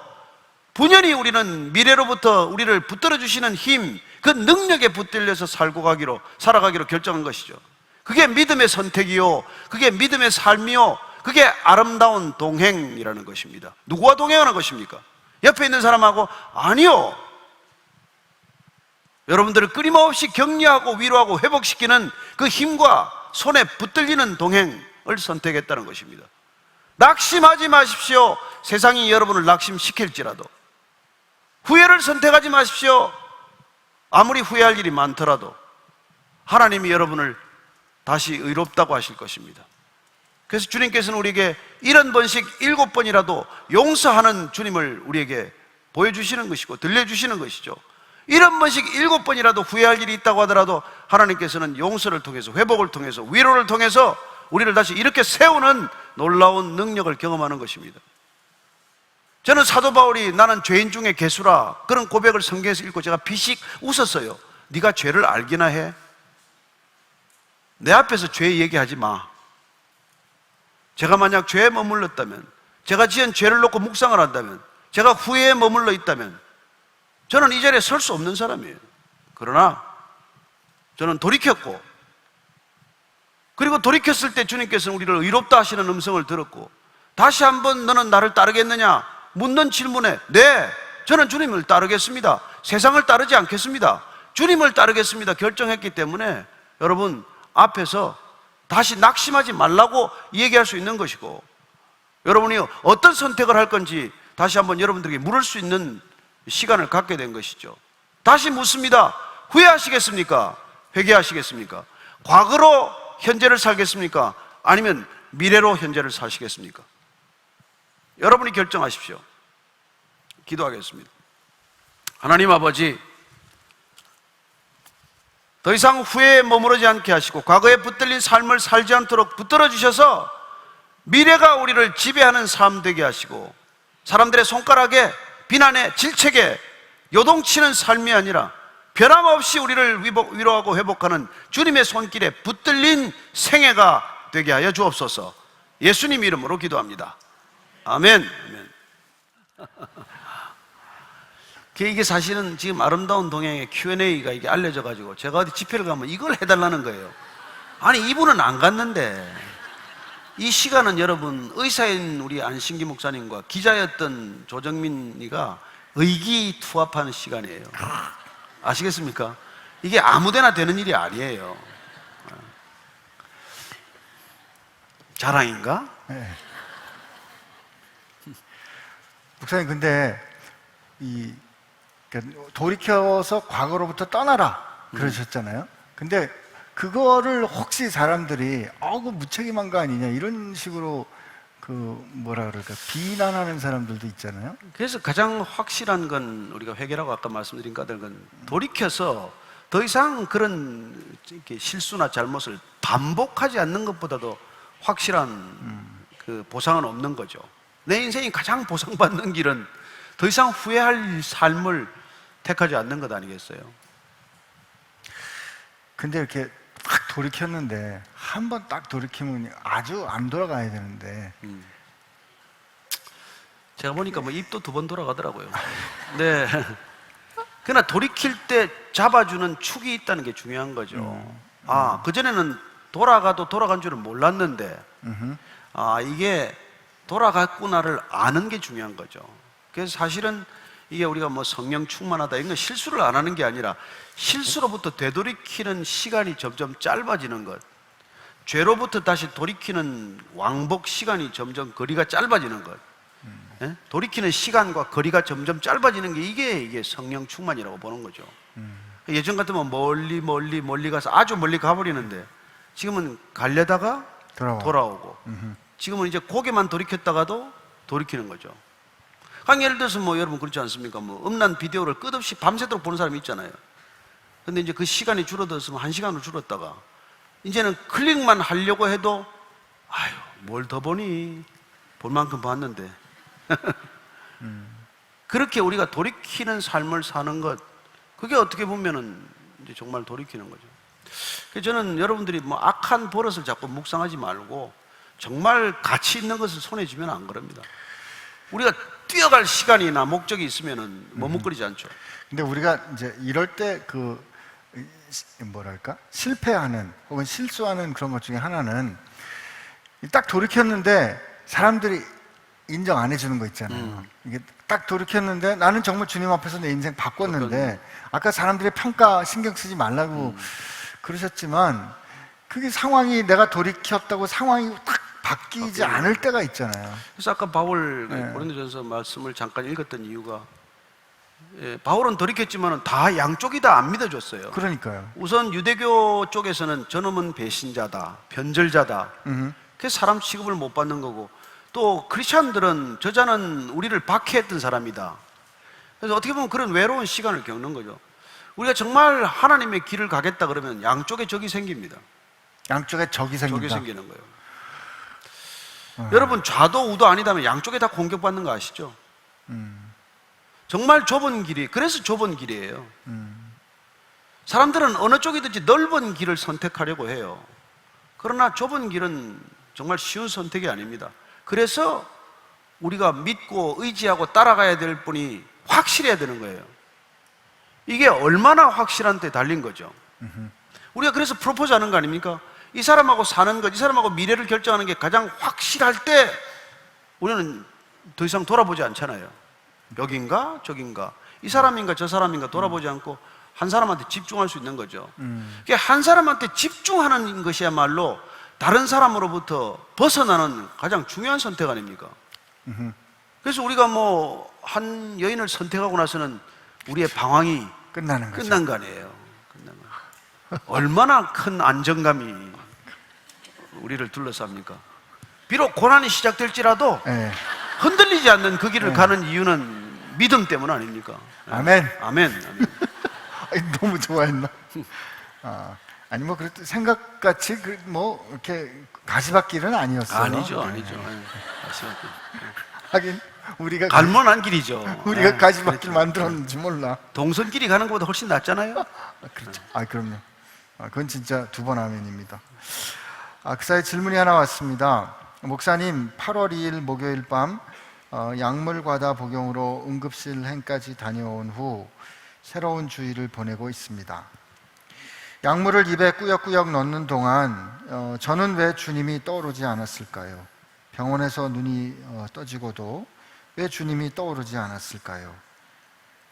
Speaker 1: 분연히 우리는 미래로부터 우리를 붙들어 주시는 힘, 그 능력에 붙들려서 살아가기로 결정한 것이죠. 그게 믿음의 선택이요, 그게 믿음의 삶이요, 그게 아름다운 동행이라는 것입니다. 누구와 동행하는 것입니까? 옆에 있는 사람하고? 아니요. 여러분들을 끊임없이 격려하고 위로하고 회복시키는 그 힘과 손에 붙들리는 동행을 선택했다는 것입니다. 낙심하지 마십시오. 세상이 여러분을 낙심시킬지라도. 후회를 선택하지 마십시오. 아무리 후회할 일이 많더라도 하나님이 여러분을 다시 의롭다고 하실 것입니다. 그래서 주님께서는 우리에게 70번씩 7번이라도 용서하는 주님을 우리에게 보여주시는 것이고 들려주시는 것이죠. 70번씩 7번이라도 후회할 일이 있다고 하더라도 하나님께서는 용서를 통해서, 회복을 통해서, 위로를 통해서 우리를 다시 이렇게 세우는 놀라운 능력을 경험하는 것입니다. 저는 사도 바울이 나는 죄인 중에 괴수라 그런 고백을 성경에서 읽고 제가 비식 웃었어요. 네가 죄를 알기나 해? 내 앞에서 죄 얘기하지 마. 제가 만약 죄에 머물렀다면, 제가 지은 죄를 놓고 묵상을 한다면, 제가 후회에 머물러 있다면 저는 이 자리에 설 수 없는 사람이에요. 그러나 저는 돌이켰고, 그리고 돌이켰을 때 주님께서는 우리를 의롭다 하시는 음성을 들었고, 다시 한번 너는 나를 따르겠느냐 묻는 질문에 네, 저는 주님을 따르겠습니다, 세상을 따르지 않겠습니다, 주님을 따르겠습니다 결정했기 때문에 여러분 앞에서 다시 낙심하지 말라고 얘기할 수 있는 것이고, 여러분이 어떤 선택을 할 건지 다시 한번 여러분들에게 물을 수 있는 시간을 갖게 된 것이죠. 다시 묻습니다. 후회하시겠습니까? 회개하시겠습니까? 과거로 현재를 살겠습니까? 아니면 미래로 현재를 사시겠습니까? 여러분이 결정하십시오. 기도하겠습니다. 하나님 아버지, 더 이상 후회에 머무르지 않게 하시고 과거에 붙들린 삶을 살지 않도록 붙들어 주셔서 미래가 우리를 지배하는 삶 되게 하시고, 사람들의 손가락에, 비난에, 질책에 요동치는 삶이 아니라 변함없이 우리를 위로하고 회복하는 주님의 손길에 붙들린 생애가 되게 하여 주옵소서. 예수님 이름으로 기도합니다. 아멘. 이게 사실은 지금 아름다운 동행의 Q&A가 이게 알려져가지고 제가 어디 집회를 가면 이걸 해달라는 거예요. 아니 이분은 안 갔는데, 이 시간은 여러분 의사인 우리 안신기 목사님과 기자였던 조정민이가 의기투합하는 시간이에요. 아시겠습니까? 이게 아무데나 되는 일이 아니에요. 자랑인가?
Speaker 2: 네. 목사님, 근데 돌이켜서 과거로부터 떠나라 그러셨잖아요. 근데 그거를 혹시 사람들이 그 무책임한 거 아니냐 이런 식으로 뭐라 그럴까, 비난하는 사람들도 있잖아요.
Speaker 1: 그래서 가장 확실한 건 우리가 회개라고 아까 말씀드린 것들 건 돌이켜서 더 이상 그런 이렇게 실수나 잘못을 반복하지 않는 것보다도 확실한 그 보상은 없는 거죠. 내 인생이 가장 보상받는 길은 더 이상 후회할 삶을 택하지 않는 것 아니겠어요?
Speaker 2: 근데 이렇게 딱 돌이켰는데, 한 번 딱 돌이키면 아주 안 돌아가야 되는데.
Speaker 1: 제가 보니까 뭐 입도 2번 돌아가더라고요. 네. 그러나 돌이킬 때 잡아주는 축이 있다는 게 중요한 거죠. 그전에는 돌아가도 돌아간 줄은 몰랐는데, 이게 돌아갔구나를 아는 게 중요한 거죠. 그래서 사실은 이게 우리가 뭐 성령 충만하다 이런 건 실수를 안 하는 게 아니라 실수로부터 되돌이키는 시간이 점점 짧아지는 것, 죄로부터 다시 돌이키는 왕복 시간이 점점 거리가 짧아지는 것, 예? 돌이키는 시간과 거리가 점점 짧아지는 게 이게 성령 충만이라고 보는 거죠. 예전 같으면 멀리 가서 아주 멀리 가버리는데 지금은 가려다가 돌아오고 지금은 이제 고개만 돌이켰다가도 돌이키는 거죠. 예를 들어서 뭐 여러분 그렇지 않습니까? 뭐 음란 비디오를 끝없이 밤새도록 보는 사람이 있잖아요. 근데 이제 그 시간이 줄어들었으면 1시간으로 줄었다가 이제는 클릭만 하려고 해도 뭘 더 보니? 볼 만큼 봤는데. 그렇게 우리가 돌이키는 삶을 사는 것, 그게 어떻게 보면은 이제 정말 돌이키는 거죠. 그래서 저는 여러분들이 뭐 악한 버릇을 자꾸 묵상하지 말고 정말 가치 있는 것을 손에 쥐면 안 그럽니다. 우리가 뛰어갈 시간이나 목적이 있으면은 머뭇거리지 않죠.
Speaker 2: 근데 우리가 이제 이럴 때 실패하는 혹은 실수하는 그런 것 중에 하나는 딱 돌이켰는데 사람들이 인정 안 해주는 거 있잖아요. 이게 딱 돌이켰는데 나는 정말 주님 앞에서 내 인생 바꿨는데 아까 사람들의 평가 신경 쓰지 말라고 그러셨지만 그게 상황이 내가 돌이켰다고 상황이 딱 바뀌지 않을 때가 있잖아요.
Speaker 1: 그래서 아까 바울 고린도전서 말씀을 잠깐 읽었던 이유가 바울은 돌이켰지만 다 양쪽이 다 안 믿어줬어요.
Speaker 2: 그러니까요.
Speaker 1: 우선 유대교 쪽에서는 저놈은 배신자다, 변절자다. 그래서 사람 취급을 못 받는 거고, 또 크리스찬들은 저자는 우리를 박해했던 사람이다. 그래서 어떻게 보면 그런 외로운 시간을 겪는 거죠. 우리가 정말 하나님의 길을 가겠다 그러면 양쪽에 적이 생깁니다.
Speaker 2: 양쪽에 적이 생긴다.
Speaker 1: 적이 생기는 거예요. 여러분 좌도 우도 아니다면 양쪽에 다 공격받는 거 아시죠? 정말 좁은 길이, 그래서 좁은 길이에요. 사람들은 어느 쪽이든지 넓은 길을 선택하려고 해요. 그러나 좁은 길은 정말 쉬운 선택이 아닙니다. 그래서 우리가 믿고 의지하고 따라가야 될 분이 확실해야 되는 거예요. 이게 얼마나 확실한 데 달린 거죠. 우리가 그래서 프로포즈 하는 거 아닙니까? 이 사람하고 사는 것, 이 사람하고 미래를 결정하는 게 가장 확실할 때 우리는 더 이상 돌아보지 않잖아요. 여긴가 저긴가, 이 사람인가 저 사람인가 돌아보지 않고 한 사람한테 집중할 수 있는 거죠. 한 사람한테 집중하는 것이야말로 다른 사람으로부터 벗어나는 가장 중요한 선택 아닙니까? 그래서 우리가 뭐 한 여인을 선택하고 나서는 우리의 방황이
Speaker 2: 끝나는 거죠.
Speaker 1: 끝난 거 아니에요. 끝난 거. 얼마나 큰 안정감이 우리를 둘러쌉니까? 비록 고난이 시작될지라도 흔들리지 않는 그 길을 가는 이유는 믿음 때문 아닙니까?
Speaker 2: 아멘.
Speaker 1: 아멘.
Speaker 2: 너무 좋아했나? 아니 뭐 그래도 생각같이 뭐 이렇게 가시밭길은 아니었어요.
Speaker 1: 아니죠. 가시밭길.
Speaker 2: 하긴 우리가
Speaker 1: 갈만한 길이죠.
Speaker 2: 우리가 가시밭길 만들었는지 몰라.
Speaker 1: 동선길이 가는 것보다 훨씬 낫잖아요.
Speaker 2: 그렇죠. 그럼요. 그건 진짜 두 번 아멘입니다. 그 사이에 질문이 하나 왔습니다. 목사님, 8월 2일 목요일 밤 약물과다 복용으로 응급실 행까지 다녀온 후 새로운 주일을 보내고 있습니다. 약물을 입에 꾸역꾸역 넣는 동안 저는 왜 주님이 떠오르지 않았을까요? 병원에서 눈이 떠지고도 왜 주님이 떠오르지 않았을까요?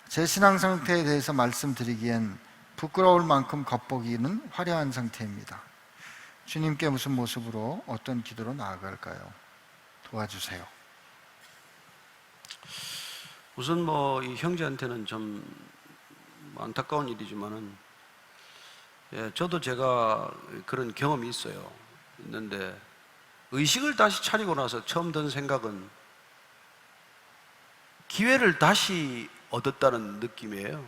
Speaker 2: 제 신앙 상태에 대해서 말씀드리기엔 부끄러울 만큼 겉보기는 화려한 상태입니다. 주님께 무슨 모습으로 어떤 기도로 나아갈까요? 도와주세요.
Speaker 1: 우선 뭐 이 형제한테는 좀 안타까운 일이지만은 저도 제가 그런 경험이 있는데 의식을 다시 차리고 나서 처음 든 생각은 기회를 다시 얻었다는 느낌이에요.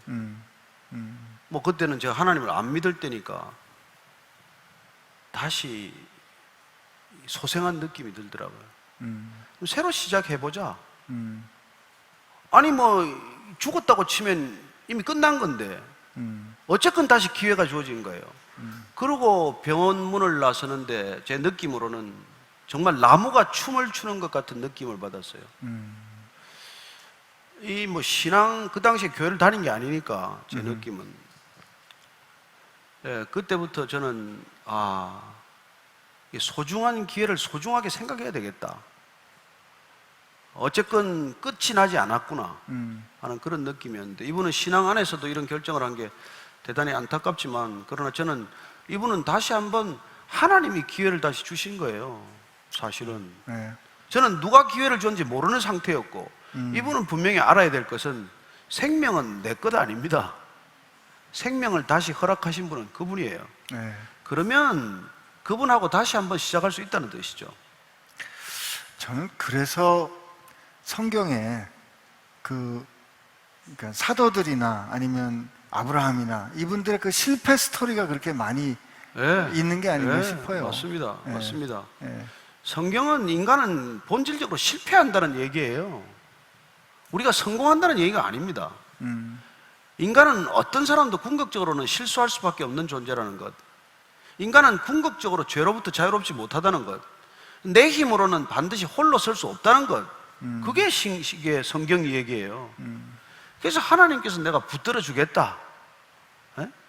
Speaker 1: 뭐 그때는 제가 하나님을 안 믿을 때니까 다시 소생한 느낌이 들더라고요. 새로 시작해보자. 아니 뭐 죽었다고 치면 이미 끝난 건데 어쨌건 다시 기회가 주어진 거예요. 그리고 병원 문을 나서는데 제 느낌으로는 정말 나무가 춤을 추는 것 같은 느낌을 받았어요. 이 뭐 신앙 그 당시에 교회를 다닌 게 아니니까 제 느낌은 예, 그때부터 저는 이 소중한 기회를 소중하게 생각해야 되겠다. 어쨌건 끝이 나지 않았구나 하는 그런 느낌이었는데, 이분은 신앙 안에서도 이런 결정을 한 게 대단히 안타깝지만, 그러나 저는 이분은 다시 한번 하나님이 기회를 다시 주신 거예요. 사실은
Speaker 2: 네.
Speaker 1: 저는 누가 기회를 줬는지 모르는 상태였고, 이분은 분명히 알아야 될 것은 생명은 내 것 아닙니다. 생명을 다시 허락하신 분은 그분이에요.
Speaker 2: 네.
Speaker 1: 그러면 그분하고 다시 한번 시작할 수 있다는 뜻이죠.
Speaker 2: 저는 그래서 성경에 그러니까 사도들이나 아니면 아브라함이나 이분들의 그 실패 스토리가 그렇게 많이
Speaker 1: 예,
Speaker 2: 있는 게 아닌가
Speaker 1: 예,
Speaker 2: 싶어요.
Speaker 1: 맞습니다.
Speaker 2: 예.
Speaker 1: 맞습니다.
Speaker 2: 예.
Speaker 1: 성경은 인간은 본질적으로 실패한다는 얘기예요. 우리가 성공한다는 얘기가 아닙니다. 인간은 어떤 사람도 궁극적으로는 실수할 수밖에 없는 존재라는 것, 인간은 궁극적으로 죄로부터 자유롭지 못하다는 것, 내 힘으로는 반드시 홀로 설 수 없다는 것, 그게 성경 얘기예요. 그래서 하나님께서 내가 붙들어 주겠다,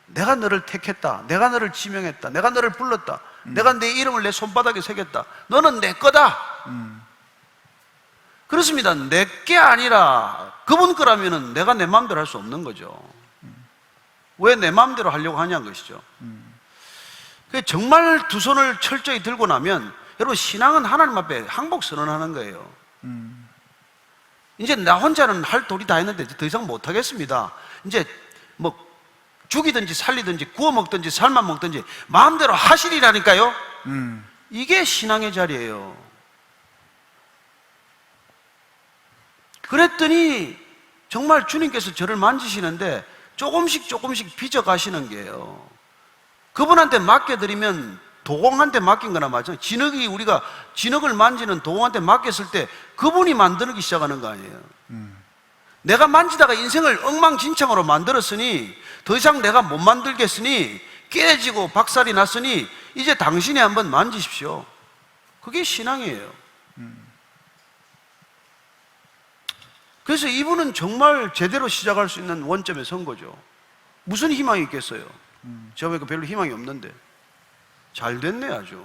Speaker 1: 내가 너를 택했다, 내가 너를 지명했다, 내가 너를 불렀다, 내가 내 이름을 내 손바닥에 새겼다, 너는 내 거다. 그렇습니다. 내 게 아니라 그분 거라면 내가 내 마음대로 할 수 없는 거죠. 왜 내 마음대로 하려고 하냐는 것이죠. 정말 두 손을 철저히 들고 나면, 여러분, 신앙은 하나님 앞에 항복 선언하는 거예요. 이제 나 혼자는 할 도리 다 했는데 더 이상 못 하겠습니다. 이제 뭐 죽이든지 살리든지 구워 먹든지 삶아 먹든지 마음대로 하시리라니까요. 이게 신앙의 자리예요. 그랬더니 정말 주님께서 저를 만지시는데 조금씩 빚어 가시는 게요. 그분한테 맡겨드리면 도공한테 맡긴 거나 마찬가지. 진흙이, 우리가 진흙을 만지는 도공한테 맡겼을 때 그분이 만들기 시작하는 거 아니에요. 내가 만지다가 인생을 엉망진창으로 만들었으니 더 이상 내가 못 만들겠으니 깨지고 박살이 났으니 이제 당신이 한번 만지십시오. 그게 신앙이에요. 그래서 이분은 정말 제대로 시작할 수 있는 원점에 선 거죠. 무슨 희망이 있겠어요? 제가 보니까 별로 희망이 없는데 잘 됐네 아주.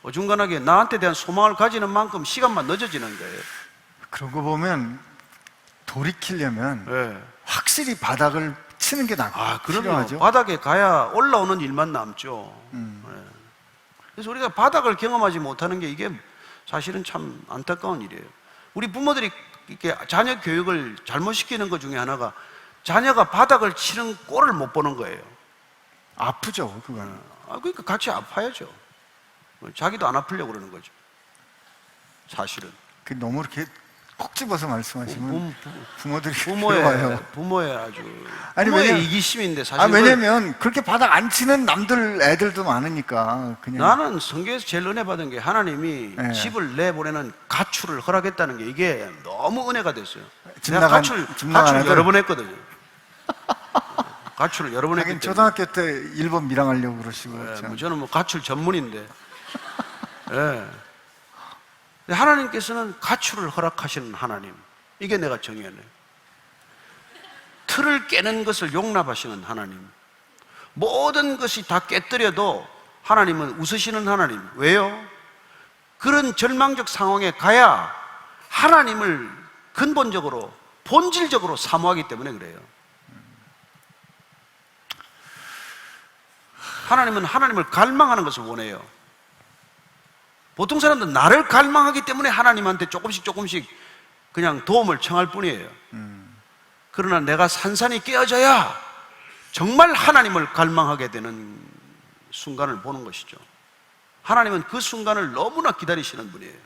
Speaker 1: 어중간하게 나한테 대한 소망을 가지는 만큼 시간만 늦어지는 거예요.
Speaker 2: 그런 거 보면 돌이키려면
Speaker 1: 네.
Speaker 2: 확실히 바닥을 치는 게
Speaker 1: 그럼요.
Speaker 2: 필요하죠.
Speaker 1: 바닥에 가야 올라오는 일만 남죠. 네. 그래서 우리가 바닥을 경험하지 못하는 게 이게 사실은 참 안타까운 일이에요. 우리 부모들이 이렇게 자녀 교육을 잘못 시키는 것 중에 하나가 자녀가 바닥을 치는 꼴을 못 보는 거예요.
Speaker 2: 아프죠, 그거는.
Speaker 1: 그러니까 같이 아파야죠. 자기도 안 아프려고 그러는 거죠. 사실은.
Speaker 2: 그 너무 이렇게 콕 집어서 말씀하시면 부모들이
Speaker 1: 부모의
Speaker 2: 괴로워요.
Speaker 1: 아주
Speaker 2: 아니,
Speaker 1: 부모의 이기심인데 사실
Speaker 2: 왜냐면 그렇게 바닥 안 치는 남들 애들도 많으니까 그냥.
Speaker 1: 나는 성경에서 제일 은혜 받은 게 하나님이
Speaker 2: 네.
Speaker 1: 집을 내보내는 가출을 허락했다는 게 이게 너무 은혜가 됐어요.
Speaker 2: 집
Speaker 1: 내가
Speaker 2: 나간
Speaker 1: 가출
Speaker 2: 애들.
Speaker 1: 여러 번 했거든요. 가출을 여러 번 했기
Speaker 2: 하긴
Speaker 1: 때문에.
Speaker 2: 초등학교 때 1번 밀항하려고 그러시고. 참.
Speaker 1: 저는 뭐 가출 전문인데. 예. 하나님께서는 가출을 허락하시는 하나님, 이게 내가 정의하네요. 틀을 깨는 것을 용납하시는 하나님, 모든 것이 다 깨뜨려도 하나님은 웃으시는 하나님. 왜요? 그런 절망적 상황에 가야 하나님을 근본적으로 본질적으로 사모하기 때문에 그래요. 하나님은 하나님을 갈망하는 것을 원해요. 보통 사람들은 나를 갈망하기 때문에 하나님한테 조금씩 그냥 도움을 청할 뿐이에요. 그러나 내가 산산이 깨어져야 정말 하나님을 갈망하게 되는 순간을 보는 것이죠. 하나님은 그 순간을 너무나 기다리시는 분이에요.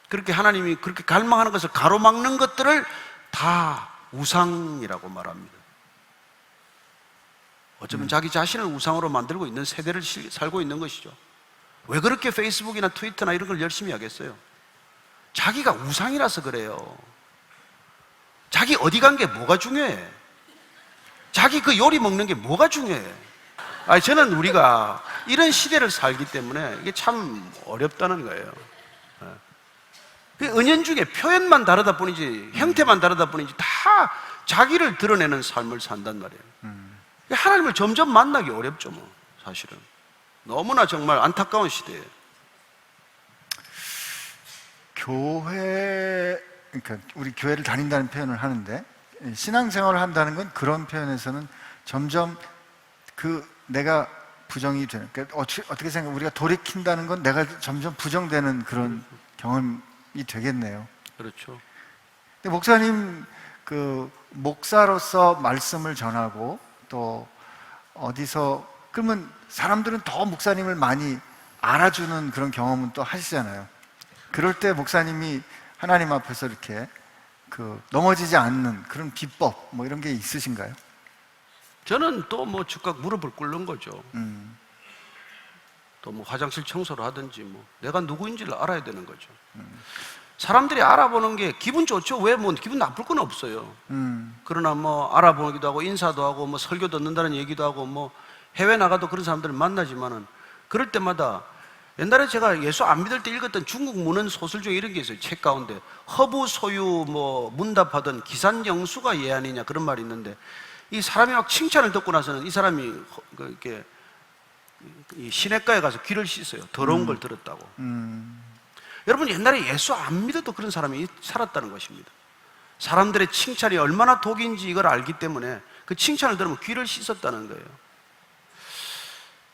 Speaker 1: 그렇게 하나님이 그렇게 갈망하는 것을 가로막는 것들을 다 우상이라고 말합니다. 어쩌면 자기 자신을 우상으로 만들고 있는 세대를 살고 있는 것이죠. 왜 그렇게 페이스북이나 트위터나 이런 걸 열심히 하겠어요? 자기가 우상이라서 그래요. 자기 어디 간 게 뭐가 중요해? 자기 그 요리 먹는 게 뭐가 중요해? 저는 우리가 이런 시대를 살기 때문에 이게 참 어렵다는 거예요. 그 은연중에 표현만 다르다 뿐이지 형태만 다르다 뿐이지 다 자기를 드러내는 삶을 산단 말이에요. 하나님을 점점 만나기 어렵죠, 뭐 사실은. 너무나 정말 안타까운 시대예요.
Speaker 2: 교회, 그러니까 우리 교회를 다닌다는 표현을 하는데 신앙생활을 한다는 건 그런 표현에서는 점점 내가 부정이 되는, 그러니까 어떻게 생각, 우리가 돌이킨다는 건 내가 점점 부정되는 그런 경험이 되겠네요.
Speaker 1: 그렇죠.
Speaker 2: 근데 목사님 목사로서 말씀을 전하고 또 어디서 그러면 사람들은 더 목사님을 많이 알아주는 그런 경험은 또 하시잖아요. 그럴 때 목사님이 하나님 앞에서 이렇게 넘어지지 않는 그런 비법 뭐 이런 게 있으신가요?
Speaker 1: 저는 또 뭐 즉각 무릎을 꿇는 거죠. 또 뭐 화장실 청소를 하든지 뭐 내가 누구인지를 알아야 되는 거죠. 사람들이 알아보는 게 기분 좋죠. 왜 뭐 기분 나쁠 건 없어요. 그러나 뭐 알아보기도 하고 인사도 하고 뭐 설교 듣는다는 얘기도 하고 뭐 해외 나가도 그런 사람들을 만나지만은 그럴 때마다 옛날에 제가 예수 안 믿을 때 읽었던 중국 문헌 소설 중에 이런 게 있어요. 책 가운데 허부 소유 뭐 문답하던 기산영수가 예아니냐 그런 말이 있는데 이 사람이 막 칭찬을 듣고 나서는 이 사람이 이렇게 이 시냇가에 가서 귀를 씻어요. 더러운 걸 들었다고. 여러분 옛날에 예수 안 믿어도 그런 사람이 살았다는 것입니다. 사람들의 칭찬이 얼마나 독인지 이걸 알기 때문에 그 칭찬을 들으면 귀를 씻었다는 거예요.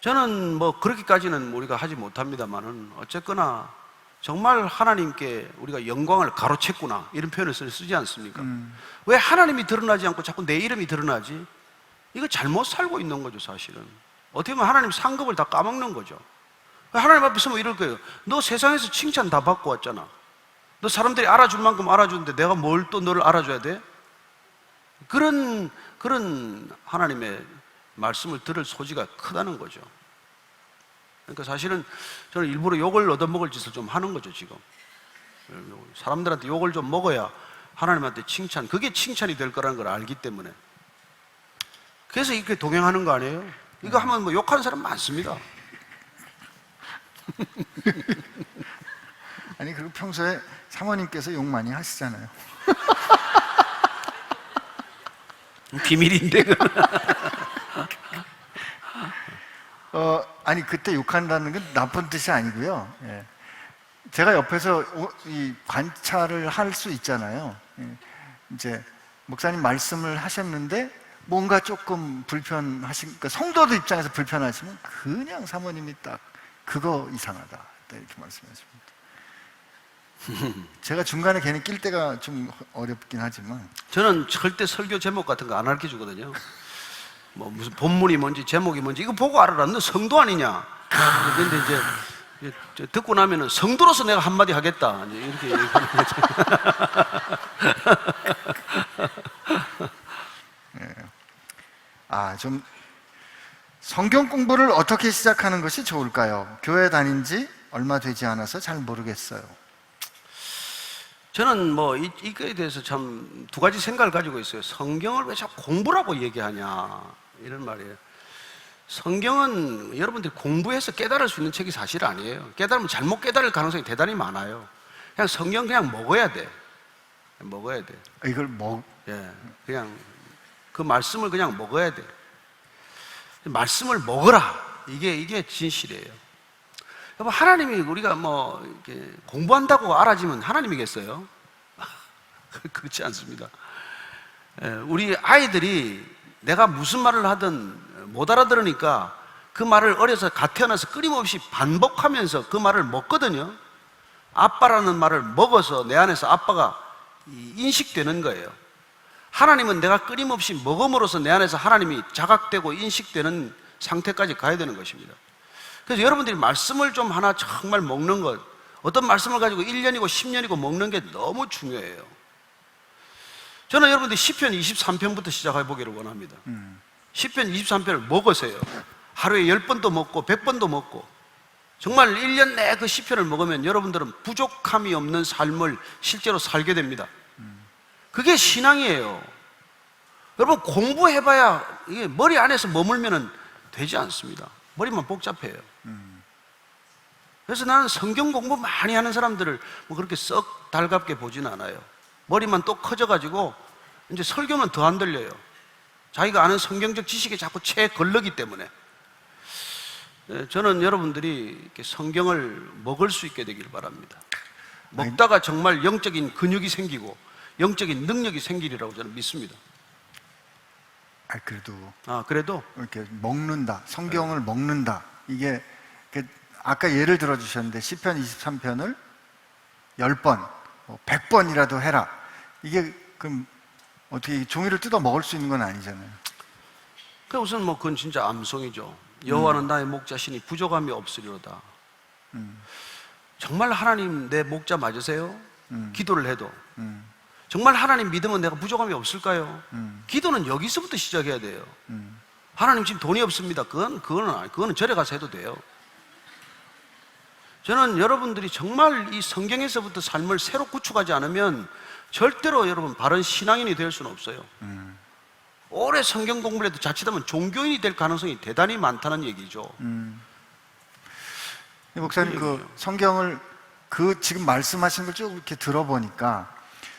Speaker 1: 저는 뭐 그렇게까지는 우리가 하지 못합니다만은 어쨌거나 정말 하나님께 우리가 영광을 가로챘구나 이런 표현을 쓰지 않습니까? 왜 하나님이 드러나지 않고 자꾸 내 이름이 드러나지? 이거 잘못 살고 있는 거죠 사실은. 어떻게 보면 하나님 상급을 다 까먹는 거죠. 하나님 앞에 서면 이럴 거예요. 너 세상에서 칭찬 다 받고 왔잖아. 너 사람들이 알아줄 만큼 알아주는데 내가 뭘 또 너를 알아줘야 돼? 그런 하나님의 말씀을 들을 소지가 크다는 거죠. 그러니까 사실은 저는 일부러 욕을 얻어먹을 짓을 좀 하는 거죠 지금. 사람들한테 욕을 좀 먹어야 하나님한테 칭찬, 그게 칭찬이 될 거라는 걸 알기 때문에. 그래서 이렇게 동행하는 거 아니에요? 이거 하면 뭐 욕하는 사람 많습니다.
Speaker 2: 아니 그리고 평소에 사모님께서 욕 많이 하시잖아요.
Speaker 1: 비밀인데.
Speaker 2: 아니 그때 욕한다는 건 나쁜 뜻이 아니고요. 예. 제가 옆에서 이 관찰을 할 수 있잖아요. 예. 이제 목사님 말씀을 하셨는데 뭔가 조금 그러니까 성도들 입장에서 불편하시면 그냥 사모님이 딱 그거 이상하다 이렇게 말씀하십니다. 제가 중간에 괜히 낄 때가 좀 어렵긴 하지만
Speaker 1: 저는 절대 설교 제목 같은 거 안 가르쳐 주거든요. 뭐 무슨 본문이 뭔지 제목이 뭔지 이거 보고 알아라. 너 성도 아니냐? 그런데 이제 듣고 나면은 성도로서 내가 한마디 하겠다 이렇게 얘기하는 거죠.
Speaker 2: 좀 성경 공부를 어떻게 시작하는 것이 좋을까요? 교회 다닌 지 얼마 되지 않아서 잘 모르겠어요.
Speaker 1: 저는 뭐 이거에 대해서 참 두 가지 생각을 가지고 있어요. 성경을 왜 자꾸 공부라고 얘기하냐 이런 말이에요. 성경은 여러분들이 공부해서 깨달을 수 있는 책이 사실 아니에요. 깨달으면 잘못 깨달을 가능성이 대단히 많아요. 그냥 성경 그냥 먹어야 돼. 먹어야 돼.
Speaker 2: 이걸
Speaker 1: 그냥 그 말씀을 그냥 먹어야 돼. 말씀을 먹어라. 이게 진실이에요. 여러분 하나님이 우리가 뭐 이렇게 공부한다고 알아지면 하나님이겠어요? 그렇지 않습니다. 우리 아이들이 내가 무슨 말을 하든 못 알아들으니까 그 말을 어려서 갓 태어나서 끊임없이 반복하면서 그 말을 먹거든요. 아빠라는 말을 먹어서 내 안에서 아빠가 인식되는 거예요. 하나님은 내가 끊임없이 먹음으로써 내 안에서 하나님이 자각되고 인식되는 상태까지 가야 되는 것입니다. 그래서 여러분들이 말씀을 좀 하나 정말 먹는 것, 어떤 말씀을 가지고 1년이고 10년이고 먹는 게 너무 중요해요. 저는 여러분들이 시편 23편부터 시작해 보기를 원합니다. 시편 23편을 먹으세요. 하루에 10번도 먹고 100번도 먹고 정말 1년 내에 그 시편을 먹으면 여러분들은 부족함이 없는 삶을 실제로 살게 됩니다. 그게 신앙이에요. 여러분 공부해봐야 이게 머리 안에서 머물면 되지 않습니다. 머리만 복잡해요. 그래서 나는 성경 공부 많이 하는 사람들을 뭐 그렇게 썩 달갑게 보진 않아요. 머리만 또 커져가지고 이제 설교는 더 안 들려요. 자기가 아는 성경적 지식에 자꾸 채 걸르기 때문에. 저는 여러분들이 이렇게 성경을 먹을 수 있게 되길 바랍니다. 먹다가 정말 영적인 근육이 생기고 영적인 능력이 생기리라고 저는 믿습니다.
Speaker 2: 그래도 이렇게 먹는다, 성경을 먹는다. 이게 아까 예를 들어 주셨는데 시편 23편을 10번, 100번이라도 해라. 이게 그럼 어떻게 종이를 뜯어 먹을 수 있는 건 아니잖아요.
Speaker 1: 그 우선 뭐 그건 진짜 암송이죠. 여호와는 나의 목자시니 부족함이 없으리로다. 정말 하나님 내 목자 맞으세요? 기도를 해도 정말 하나님 믿으면 내가 부족함이 없을까요? 기도는 여기서부터 시작해야 돼요. 하나님 지금 돈이 없습니다. 그거는 절에 가서 해도 돼요. 저는 여러분들이 정말 이 성경에서부터 삶을 새로 구축하지 않으면 절대로 여러분 바른 신앙인이 될 수는 없어요. 오래 성경 공부를 해도 자칫하면 종교인이 될 가능성이 대단히 많다는 얘기죠.
Speaker 2: 목사님, 그 성경을 지금 말씀하신 걸 쭉 이렇게 들어보니까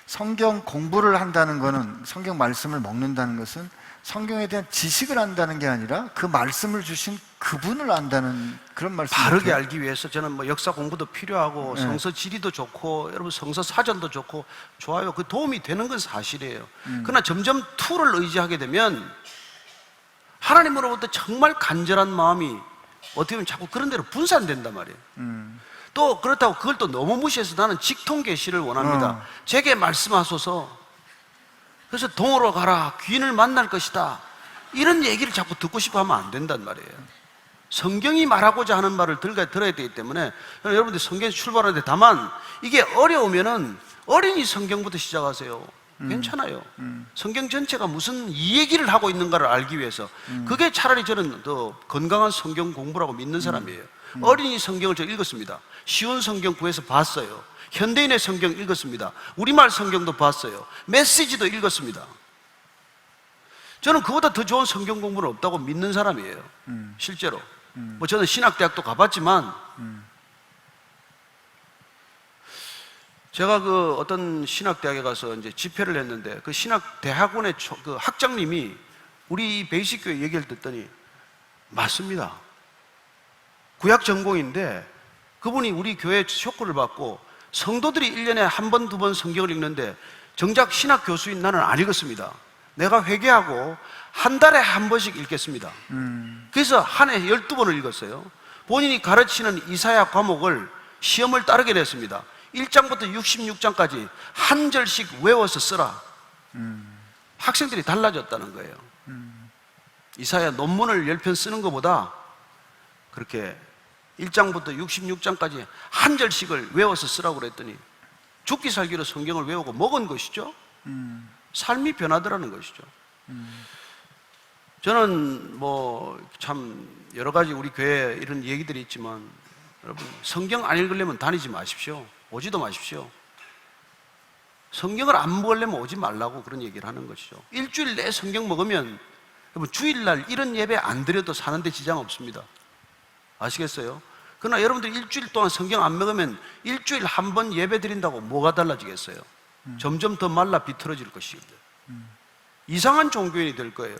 Speaker 2: 성경 공부를 한다는 거는, 성경 말씀을 먹는다는 것은 성경에 대한 지식을 안다는 게 아니라 그 말씀을 주신 그분을 안다는 그런 말씀.
Speaker 1: 바르게 알기 위해서 저는 뭐 역사 공부도 필요하고 성서 지리도 좋고 여러분 성서 사전도 좋고 좋아요. 그 도움이 되는 건 사실이에요. 그러나 점점 툴을 의지하게 되면 하나님으로부터 정말 간절한 마음이 어떻게 보면 자꾸 그런 대로 분산된단 말이에요. 또 그렇다고 그걸 또 너무 무시해서 나는 직통 계시를 원합니다. 제게 말씀하소서. 그래서 동으로 가라, 귀인을 만날 것이다, 이런 얘기를 자꾸 듣고 싶어 하면 안 된단 말이에요. 성경이 말하고자 하는 말을 들어야 되기 때문에 여러분들 성경에서 출발하는데, 다만 이게 어려우면은 어린이 성경부터 시작하세요. 괜찮아요. 성경 전체가 무슨 이 얘기를 하고 있는가를 알기 위해서. 그게 차라리 저는 더 건강한 성경 공부라고 믿는 사람이에요. 어린이 성경을 저 읽었습니다. 쉬운 성경 구해서 봤어요. 현대인의 성경 읽었습니다. 우리말 성경도 봤어요. 메시지도 읽었습니다. 저는 그보다 더 좋은 성경 공부는 없다고 믿는 사람이에요. 실제로. 뭐 저는 신학대학도 가봤지만 제가 그 어떤 신학대학에 가서 이제 집회를 했는데 그 신학대학원의 그 학장님이 우리 베이식교회 얘기를 듣더니 맞습니다. 구약 전공인데 그분이 우리 교회 쇼크를 받고 성도들이 1년에 한 번, 두 번 성경을 읽는데 정작 신학 교수인 나는 안 읽었습니다. 내가 회개하고 한 달에 한 번씩 읽겠습니다. 그래서 한 해 12번을 읽었어요. 본인이 가르치는 이사야 과목을 시험을 따르게 됐습니다. 1장부터 66장까지 한 절씩 외워서 쓰라. 학생들이 달라졌다는 거예요. 이사야 논문을 10편 쓰는 것보다 그렇게 1장부터 66장까지 한 절씩을 외워서 쓰라고 그랬더니 죽기 살기로 성경을 외우고 먹은 것이죠. 삶이 변하더라는 것이죠. 저는 뭐 참 여러 가지 우리 교회에 이런 얘기들이 있지만 여러분, 성경 안 읽으려면 다니지 마십시오. 오지도 마십시오. 성경을 안 먹으려면 오지 말라고 그런 얘기를 하는 것이죠. 일주일 내에 성경 먹으면 여러분, 주일날 이런 예배 안 드려도 사는데 지장 없습니다. 아시겠어요? 그러나 여러분들이 일주일 동안 성경 안 먹으면 일주일 한 번 예배 드린다고 뭐가 달라지겠어요? 점점 더 말라 비틀어질 것이거든요. 이상한 종교인이 될 거예요.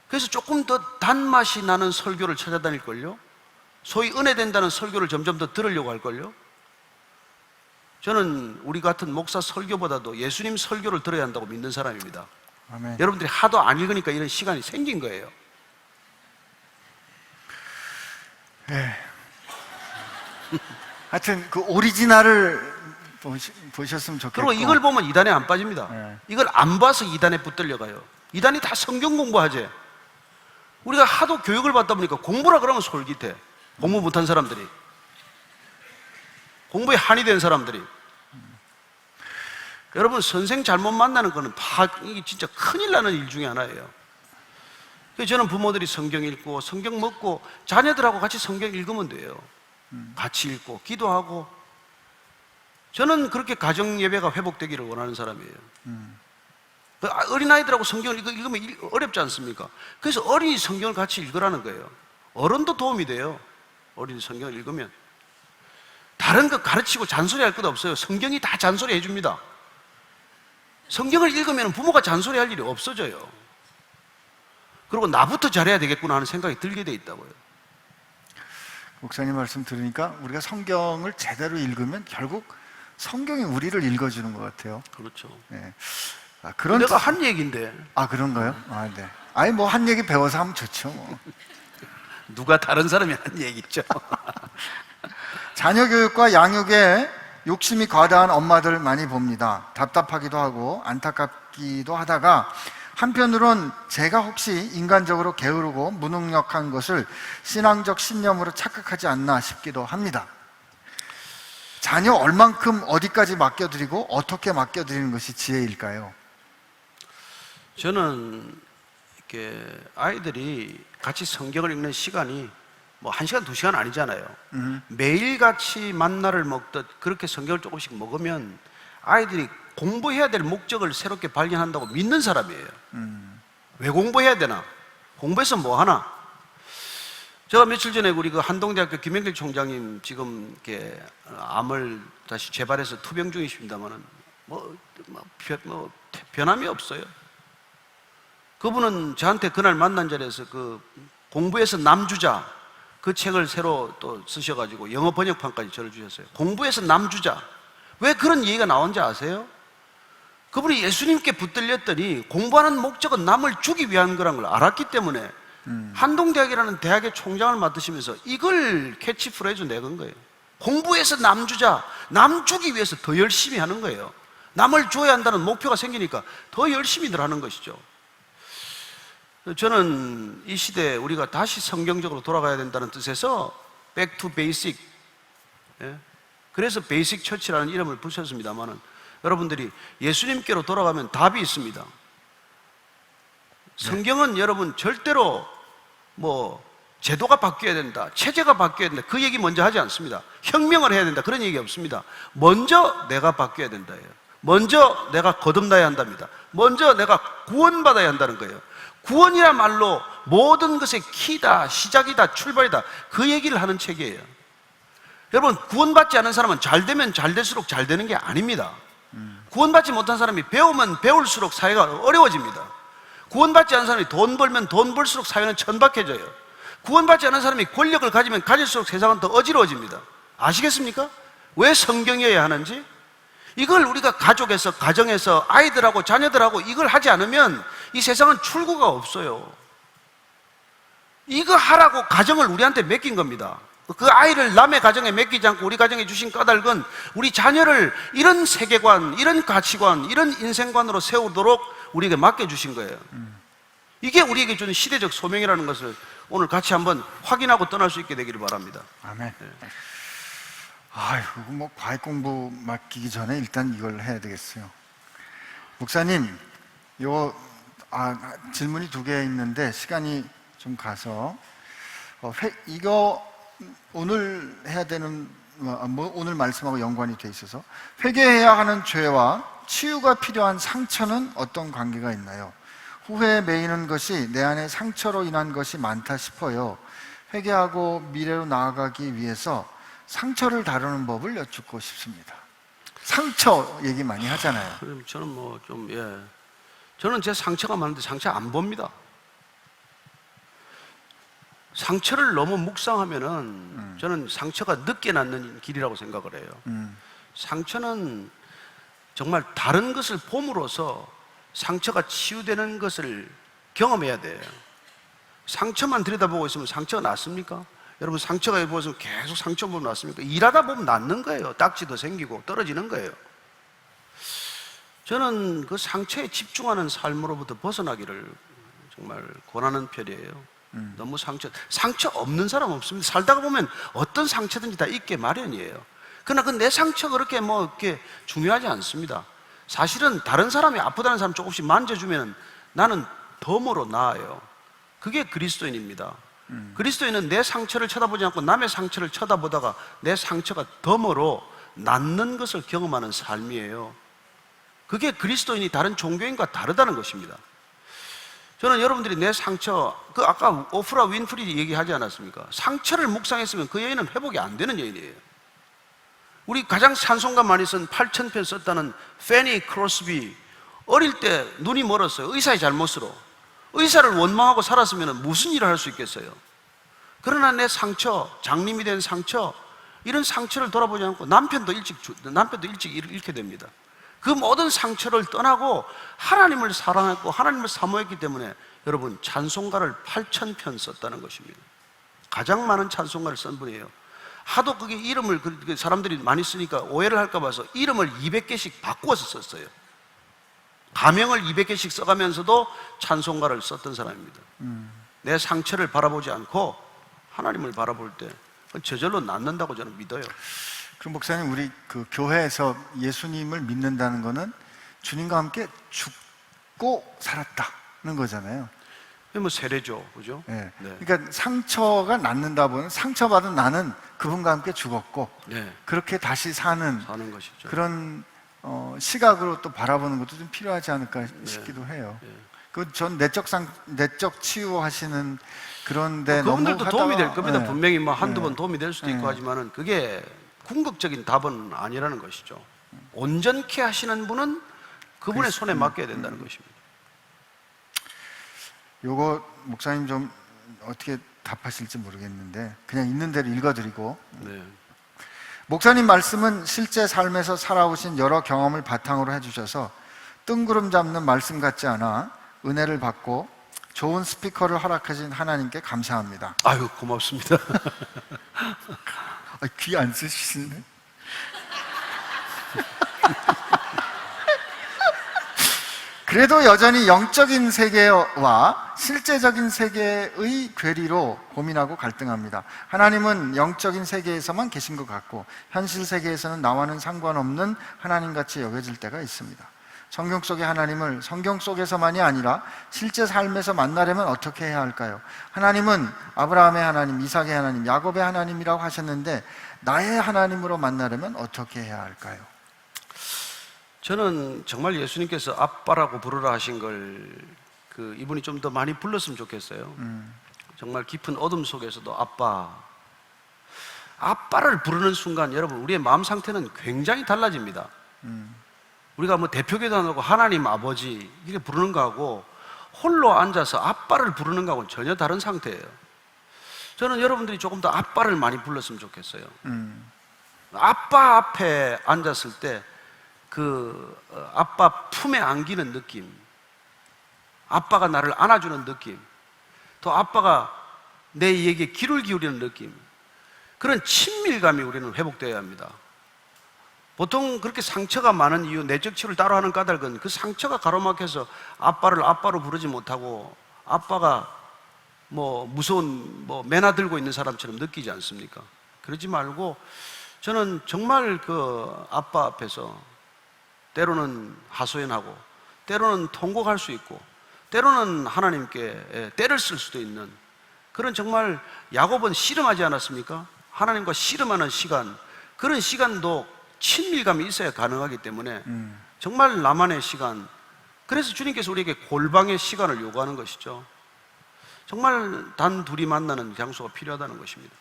Speaker 1: 그래서 조금 더 단맛이 나는 설교를 찾아다닐걸요? 소위 은혜된다는 설교를 점점 더 들으려고 할걸요? 저는 우리 같은 목사 설교보다도 예수님 설교를 들어야 한다고 믿는 사람입니다.
Speaker 2: 아멘.
Speaker 1: 여러분들이 하도 안 읽으니까 이런 시간이 생긴 거예요.
Speaker 2: 네. 하여튼 그 오리지널을 보셨으면 좋겠고,
Speaker 1: 그리고 이걸 보면 이단에 안 빠집니다.
Speaker 2: 네.
Speaker 1: 이걸 안 봐서 이단에 붙들려 가요. 이단이 다 성경 공부하지. 우리가 하도 교육을 받다 보니까 공부라 그러면 솔깃해. 공부 못한 사람들이, 공부에 한이 된 사람들이. 여러분, 선생 잘못 만나는 거는 이게 진짜 큰일 나는 일 중에 하나예요. 그래서 저는 부모들이 성경 읽고 성경 먹고 자녀들하고 같이 성경 읽으면 돼요. 같이 읽고 기도하고. 저는 그렇게 가정 예배가 회복되기를 원하는 사람이에요. 어린아이들하고 성경을 읽으면 어렵지 않습니까? 그래서 어린이 성경을 같이 읽으라는 거예요. 어른도 도움이 돼요. 어린이 성경을 읽으면. 다른 거 가르치고 잔소리할 것 없어요. 성경이 다 잔소리 해줍니다. 성경을 읽으면 부모가 잔소리할 일이 없어져요. 그리고 나부터 잘해야 되겠구나 하는 생각이 들게 돼 있다고요.
Speaker 2: 목사님 말씀 들으니까 우리가 성경을 제대로 읽으면 결국 성경이 우리를 읽어주는 것 같아요.
Speaker 1: 그렇죠.
Speaker 2: 네. 그런
Speaker 1: 내가 한 얘기인데.
Speaker 2: 그런가요? 네. 아니 뭐 한 얘기 배워서 하면 좋죠. 뭐.
Speaker 1: 누가 다른 사람이 한 얘기죠.
Speaker 2: 자녀 교육과 양육에 욕심이 과다한 엄마들 많이 봅니다. 답답하기도 하고 안타깝기도 하다가 한편으론 제가 혹시 인간적으로 게으르고 무능력한 것을 신앙적 신념으로 착각하지 않나 싶기도 합니다. 자녀 얼만큼 어디까지 맡겨드리고 어떻게 맡겨드리는 것이 지혜일까요?
Speaker 1: 저는 이렇게 아이들이 같이 성경을 읽는 시간이 뭐 1시간, 2시간 아니잖아요. 매일같이 만나를 먹듯 그렇게 성경을 조금씩 먹으면 아이들이 공부해야 될 목적을 새롭게 발견한다고 믿는 사람이에요. 왜 공부해야 되나? 공부해서 뭐 하나? 제가 며칠 전에 우리 그 한동대학교 김영길 총장님 지금 이렇게 암을 다시 재발해서 투병 중이십니다만은 변함이 없어요. 그분은 저한테 그날 만난 자리에서 그 공부에서 남주자 그 책을 새로 또 쓰셔가지고 영어 번역판까지 저를 주셨어요. 공부에서 남주자. 왜 그런 얘기가 나온지 아세요? 그분이 예수님께 붙들렸더니 공부하는 목적은 남을 주기 위한 거란 걸 알았기 때문에 한동대학이라는 대학의 총장을 맡으시면서 이걸 캐치프레이즈 내건 거예요. 공부해서 남주자, 남 주기 위해서 더 열심히 하는 거예요. 남을 줘야 한다는 목표가 생기니까 더 열심히들 하는 것이죠. 저는 이 시대에 우리가 다시 성경적으로 돌아가야 된다는 뜻에서 Back to Basic, 그래서 베이직 처치라는 이름을 붙였습니다만은 여러분들이 예수님께로 돌아가면 답이 있습니다. 성경은 여러분 절대로 뭐 제도가 바뀌어야 된다, 체제가 바뀌어야 된다 그 얘기 먼저 하지 않습니다. 혁명을 해야 된다 그런 얘기 없습니다. 먼저 내가 바뀌어야 된다예요. 먼저 내가 거듭나야 한답니다. 먼저 내가 구원받아야 한다는 거예요. 구원이란 말로 모든 것의 키다, 시작이다, 출발이다 그 얘기를 하는 책이에요. 여러분 구원받지 않은 사람은 잘 되면 잘 될수록 잘 되는 게 아닙니다. 구원받지 못한 사람이 배우면 배울수록 사회가 어려워집니다. 구원받지 않은 사람이 돈 벌면 돈 벌수록 사회는 천박해져요. 구원받지 않은 사람이 권력을 가지면 가질수록 세상은 더 어지러워집니다. 아시겠습니까? 왜 성경이어야 하는지? 이걸 우리가 가족에서, 가정에서 아이들하고 자녀들하고 이걸 하지 않으면 이 세상은 출구가 없어요. 이거 하라고 가정을 우리한테 맡긴 겁니다. 그 아이를 남의 가정에 맡기지 않고 우리 가정에 주신 까닭은 우리 자녀를 이런 세계관, 이런 가치관, 이런 인생관으로 세우도록 우리에게 맡겨주신 거예요. 이게 우리에게 주는 시대적 소명이라는 것을 오늘 같이 한번 확인하고 떠날 수 있게 되기를 바랍니다.
Speaker 2: 아멘. 아이고, 뭐 과외 공부 맡기기 전에 일단 이걸 해야 되겠어요. 목사님, 질문이 2개 있는데 시간이 좀 가서 이거 오늘 해야 되는 오늘 말씀하고 연관이 돼 있어서 회개해야 하는 죄와 치유가 필요한 상처는 어떤 관계가 있나요? 후회에 매이는 것이 내 안에 상처로 인한 것이 많다 싶어요. 회개하고 미래로 나아가기 위해서 상처를 다루는 법을 여쭙고 싶습니다. 상처 얘기 많이 하잖아요.
Speaker 1: 저는 저는 제 상처가 많은데 상처 안 봅니다. 상처를 너무 묵상하면은 저는 상처가 늦게 낫는 길이라고 생각을 해요. 상처는 정말 다른 것을 봄으로써 상처가 치유되는 것을 경험해야 돼요. 상처만 들여다보고 있으면 상처가 낫습니까? 여러분 상처가 보면 계속 상처 보면 낫습니까? 일하다 보면 낫는 거예요. 딱지도 생기고 떨어지는 거예요. 저는 그 상처에 집중하는 삶으로부터 벗어나기를 정말 권하는 편이에요. 너무 상처 없는 사람 없습니다. 살다가 보면 어떤 상처든지 다 있게 마련이에요. 그러나 그 내 상처가 그렇게 이렇게 중요하지 않습니다. 사실은 다른 사람이 아프다는 사람 조금씩 만져주면 나는 덤으로 나아요. 그게 그리스도인입니다. 그리스도인은 내 상처를 쳐다보지 않고 남의 상처를 쳐다보다가 내 상처가 덤으로 낫는 것을 경험하는 삶이에요. 그게 그리스도인이 다른 종교인과 다르다는 것입니다. 저는 여러분들이 내 상처, 아까 오프라 윈프리 얘기하지 않았습니까? 상처를 묵상했으면 그 여인은 회복이 안 되는 여인이에요. 우리 가장 찬송가 많이 쓴 8,000편 썼다는 페니 크로스비, 어릴 때 눈이 멀었어요. 의사의 잘못으로. 의사를 원망하고 살았으면 무슨 일을 할 수 있겠어요? 그러나 내 상처, 장님이 된 상처, 이런 상처를 돌아보지 않고 남편도 일찍 잃게 됩니다. 그 모든 상처를 떠나고 하나님을 사랑했고 하나님을 사모했기 때문에 여러분 찬송가를 8,000편 썼다는 것입니다. 가장 많은 찬송가를 쓴 분이에요. 하도 그게 이름을 사람들이 많이 쓰니까 오해를 할까 봐서 이름을 200개씩 바꾸어서 썼어요. 가명을 200개씩 써가면서도 찬송가를 썼던 사람입니다. 내 상처를 바라보지 않고 하나님을 바라볼 때 저절로 낫는다고 저는 믿어요.
Speaker 2: 그 목사님, 우리 그 교회에서 예수님을 믿는다는 거는 주님과 함께 죽고 살았다는 거잖아요.
Speaker 1: 뭐 세례죠, 그죠?
Speaker 2: 네.
Speaker 1: 네.
Speaker 2: 그러니까 상처가 낫는다 보면 상처받은 나는 그분과 함께 죽었고
Speaker 1: 네.
Speaker 2: 그렇게 다시 사는
Speaker 1: 것이죠.
Speaker 2: 그런 시각으로 또 바라보는 것도 좀 필요하지 않을까 싶기도 해요.
Speaker 1: 네.
Speaker 2: 그 전 내적 치유하시는 그런데
Speaker 1: 그분들도 도움이 될 겁니다.
Speaker 2: 네.
Speaker 1: 분명히 뭐 한두
Speaker 2: 네.
Speaker 1: 번 도움이 될 수도
Speaker 2: 네.
Speaker 1: 있고 하지만은 그게 궁극적인 답은 아니라는 것이죠. 온전케 하시는 분은 그분의 손에 맡겨야 된다는 것입니다.
Speaker 2: 요거 목사님 좀 어떻게 답하실지 모르겠는데 그냥 있는 대로 읽어드리고.
Speaker 1: 네.
Speaker 2: 목사님 말씀은 실제 삶에서 살아오신 여러 경험을 바탕으로 해주셔서 뜬구름 잡는 말씀 같지 않아 은혜를 받고 좋은 스피커를 허락하신 하나님께 감사합니다.
Speaker 1: 아유, 고맙습니다.
Speaker 2: 귀 안 쓰시네. 그래도 여전히 영적인 세계와 실제적인 세계의 괴리로 고민하고 갈등합니다. 하나님은 영적인 세계에서만 계신 것 같고 현실 세계에서는 나와는 상관없는 하나님같이 여겨질 때가 있습니다. 성경 속의 하나님을 성경 속에서만이 아니라 실제 삶에서 만나려면 어떻게 해야 할까요? 하나님은 아브라함의 하나님, 이삭의 하나님, 야곱의 하나님이라고 하셨는데 나의 하나님으로 만나려면 어떻게 해야 할까요?
Speaker 1: 저는 정말 예수님께서 아빠라고 부르라 하신 걸 이분이 좀 더 많이 불렀으면 좋겠어요. 정말 깊은 어둠 속에서도 아빠를 부르는 순간 여러분 우리의 마음 상태는 굉장히 달라집니다. 우리가 뭐 대표기도 안 하고 하나님 아버지 이렇게 부르는 거하고 홀로 앉아서 아빠를 부르는 거하고는 전혀 다른 상태예요. 저는 여러분들이 조금 더 아빠를 많이 불렀으면 좋겠어요. 아빠 앞에 앉았을 때 아빠 품에 안기는 느낌, 아빠가 나를 안아주는 느낌, 또 아빠가 내 얘기에 귀를 기울이는 느낌, 그런 친밀감이 우리는 회복되어야 합니다. 보통 그렇게 상처가 많은 이유, 내적 치유를 따로 하는 까닭은 그 상처가 가로막혀서 아빠를 아빠로 부르지 못하고 아빠가 무서운 매나 들고 있는 사람처럼 느끼지 않습니까? 그러지 말고 저는 정말 아빠 앞에서 때로는 하소연하고 때로는 통곡할 수 있고 때로는 하나님께 때를 쓸 수도 있는 그런 정말 야곱은 씨름하지 않았습니까? 하나님과 씨름하는 시간, 그런 시간도 친밀감이 있어야 가능하기 때문에 정말 나만의 시간, 그래서 주님께서 우리에게 골방의 시간을 요구하는 것이죠. 정말 단 둘이 만나는 장소가 필요하다는 것입니다.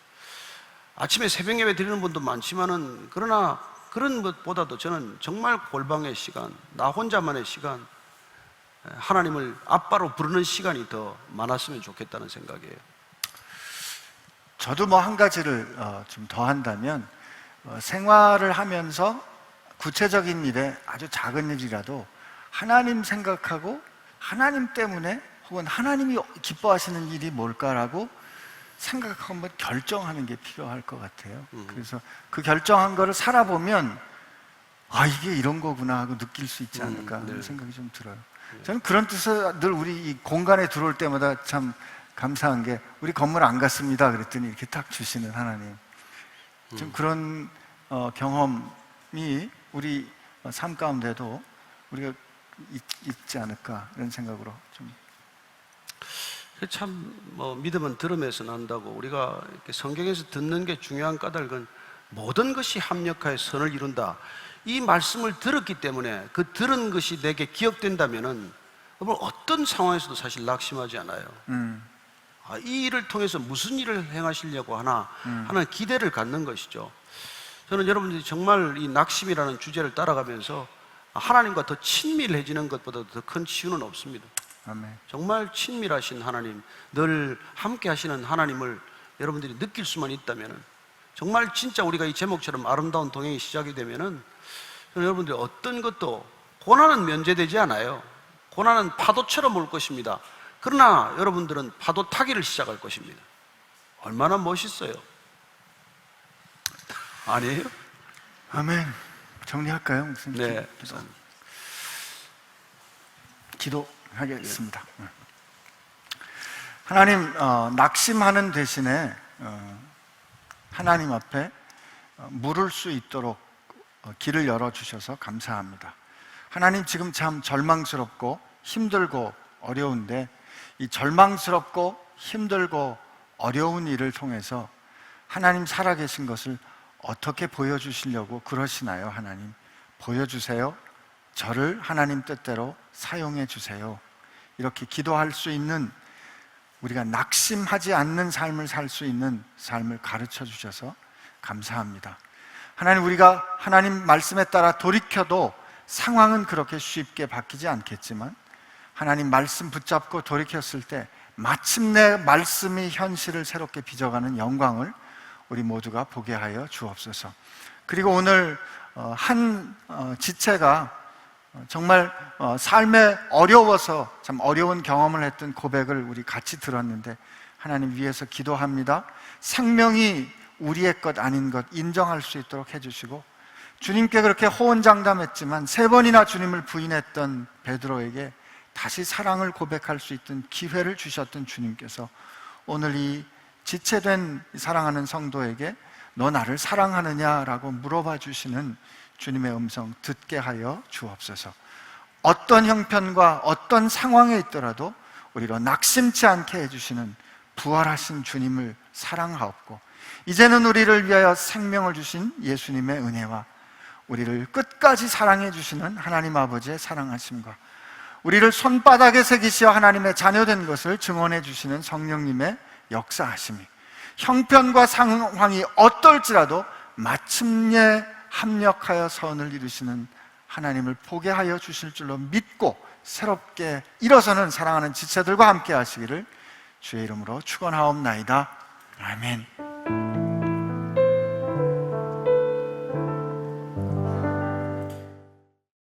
Speaker 1: 아침에 새벽 예배 드리는 분도 많지만은 그러나 그런 것보다도 저는 정말 골방의 시간, 나 혼자만의 시간, 하나님을 아빠로 부르는 시간이 더 많았으면 좋겠다는 생각이에요.
Speaker 2: 저도 한 가지를 좀 더 한다면 생활을 하면서 구체적인 일에 아주 작은 일이라도 하나님 생각하고 하나님 때문에 혹은 하나님이 기뻐하시는 일이 뭘까라고 생각하고 한번 결정하는 게 필요할 것 같아요. 그래서 그 결정한 거를 살아보면 이게 이런 거구나 하고 느낄 수 있지 않을까 하는 생각이 좀 들어요. 저는 그런 뜻을 늘 우리 이 공간에 들어올 때마다 참 감사한 게 우리 건물 안 갔습니다 그랬더니 이렇게 딱 주시는 하나님, 좀 그런 경험이 우리 삶 가운데도 우리가 있지 않을까 이런 생각으로 좀.
Speaker 1: 참 믿음은 들음에서 난다고, 우리가 이렇게 성경에서 듣는 게 중요한 까닭은 모든 것이 합력하여 선을 이룬다, 이 말씀을 들었기 때문에 그 들은 것이 내게 기억된다면은 어떤 상황에서도 사실 낙심하지 않아요. 이 일을 통해서 무슨 일을 행하시려고 하나 하는 기대를 갖는 것이죠. 저는 여러분들이 정말 이 낙심이라는 주제를 따라가면서 하나님과 더 친밀해지는 것보다 더 큰 치유는 없습니다.
Speaker 2: 아멘.
Speaker 1: 정말 친밀하신 하나님, 늘 함께 하시는 하나님을 여러분들이 느낄 수만 있다면, 정말 진짜 우리가 이 제목처럼 아름다운 동행이 시작이 되면은 여러분들이 어떤 것도, 고난은 면제되지 않아요. 고난은 파도처럼 올 것입니다. 그러나 여러분들은 파도 타기를 시작할 것입니다. 얼마나 멋있어요. 아니에요?
Speaker 2: 아멘. 정리할까요? 무슨
Speaker 1: 네.
Speaker 2: 기도하겠습니다. 하나님, 낙심하는 대신에 하나님 앞에 물을 수 있도록 길을 열어주셔서 감사합니다. 하나님, 지금 참 절망스럽고 힘들고 어려운데, 이 절망스럽고 힘들고 어려운 일을 통해서 하나님 살아계신 것을 어떻게 보여주시려고 그러시나요? 하나님, 보여주세요. 저를 하나님 뜻대로 사용해 주세요. 이렇게 기도할 수 있는, 우리가 낙심하지 않는 삶을 살 수 있는 삶을 가르쳐 주셔서 감사합니다. 하나님, 우리가 하나님 말씀에 따라 돌이켜도 상황은 그렇게 쉽게 바뀌지 않겠지만, 하나님 말씀 붙잡고 돌이켰을 때 마침내 말씀이 현실을 새롭게 빚어가는 영광을 우리 모두가 보게 하여 주옵소서. 그리고 오늘 한 지체가 정말 삶에 어려워서 참 어려운 경험을 했던 고백을 우리 같이 들었는데, 하나님 위해서 기도합니다. 생명이 우리의 것 아닌 것 인정할 수 있도록 해주시고, 주님께 그렇게 호언장담했지만 3번이나 주님을 부인했던 베드로에게 다시 사랑을 고백할 수 있던 기회를 주셨던 주님께서 오늘 이 지체된 사랑하는 성도에게 너 나를 사랑하느냐라고 물어봐 주시는 주님의 음성 듣게 하여 주옵소서. 어떤 형편과 어떤 상황에 있더라도 우리로 낙심치 않게 해주시는 부활하신 주님을 사랑하옵고, 이제는 우리를 위하여 생명을 주신 예수님의 은혜와 우리를 끝까지 사랑해 주시는 하나님 아버지의 사랑하심과 우리를 손바닥에 새기시어 하나님의 자녀된 것을 증언해 주시는 성령님의 역사하심이, 형편과 상황이 어떨지라도 마침내 합력하여 선을 이루시는 하나님을 보게 하여 주실 줄로 믿고 새롭게 일어서는 사랑하는 지체들과 함께 하시기를 주의 이름으로 축원하옵나이다. 아멘.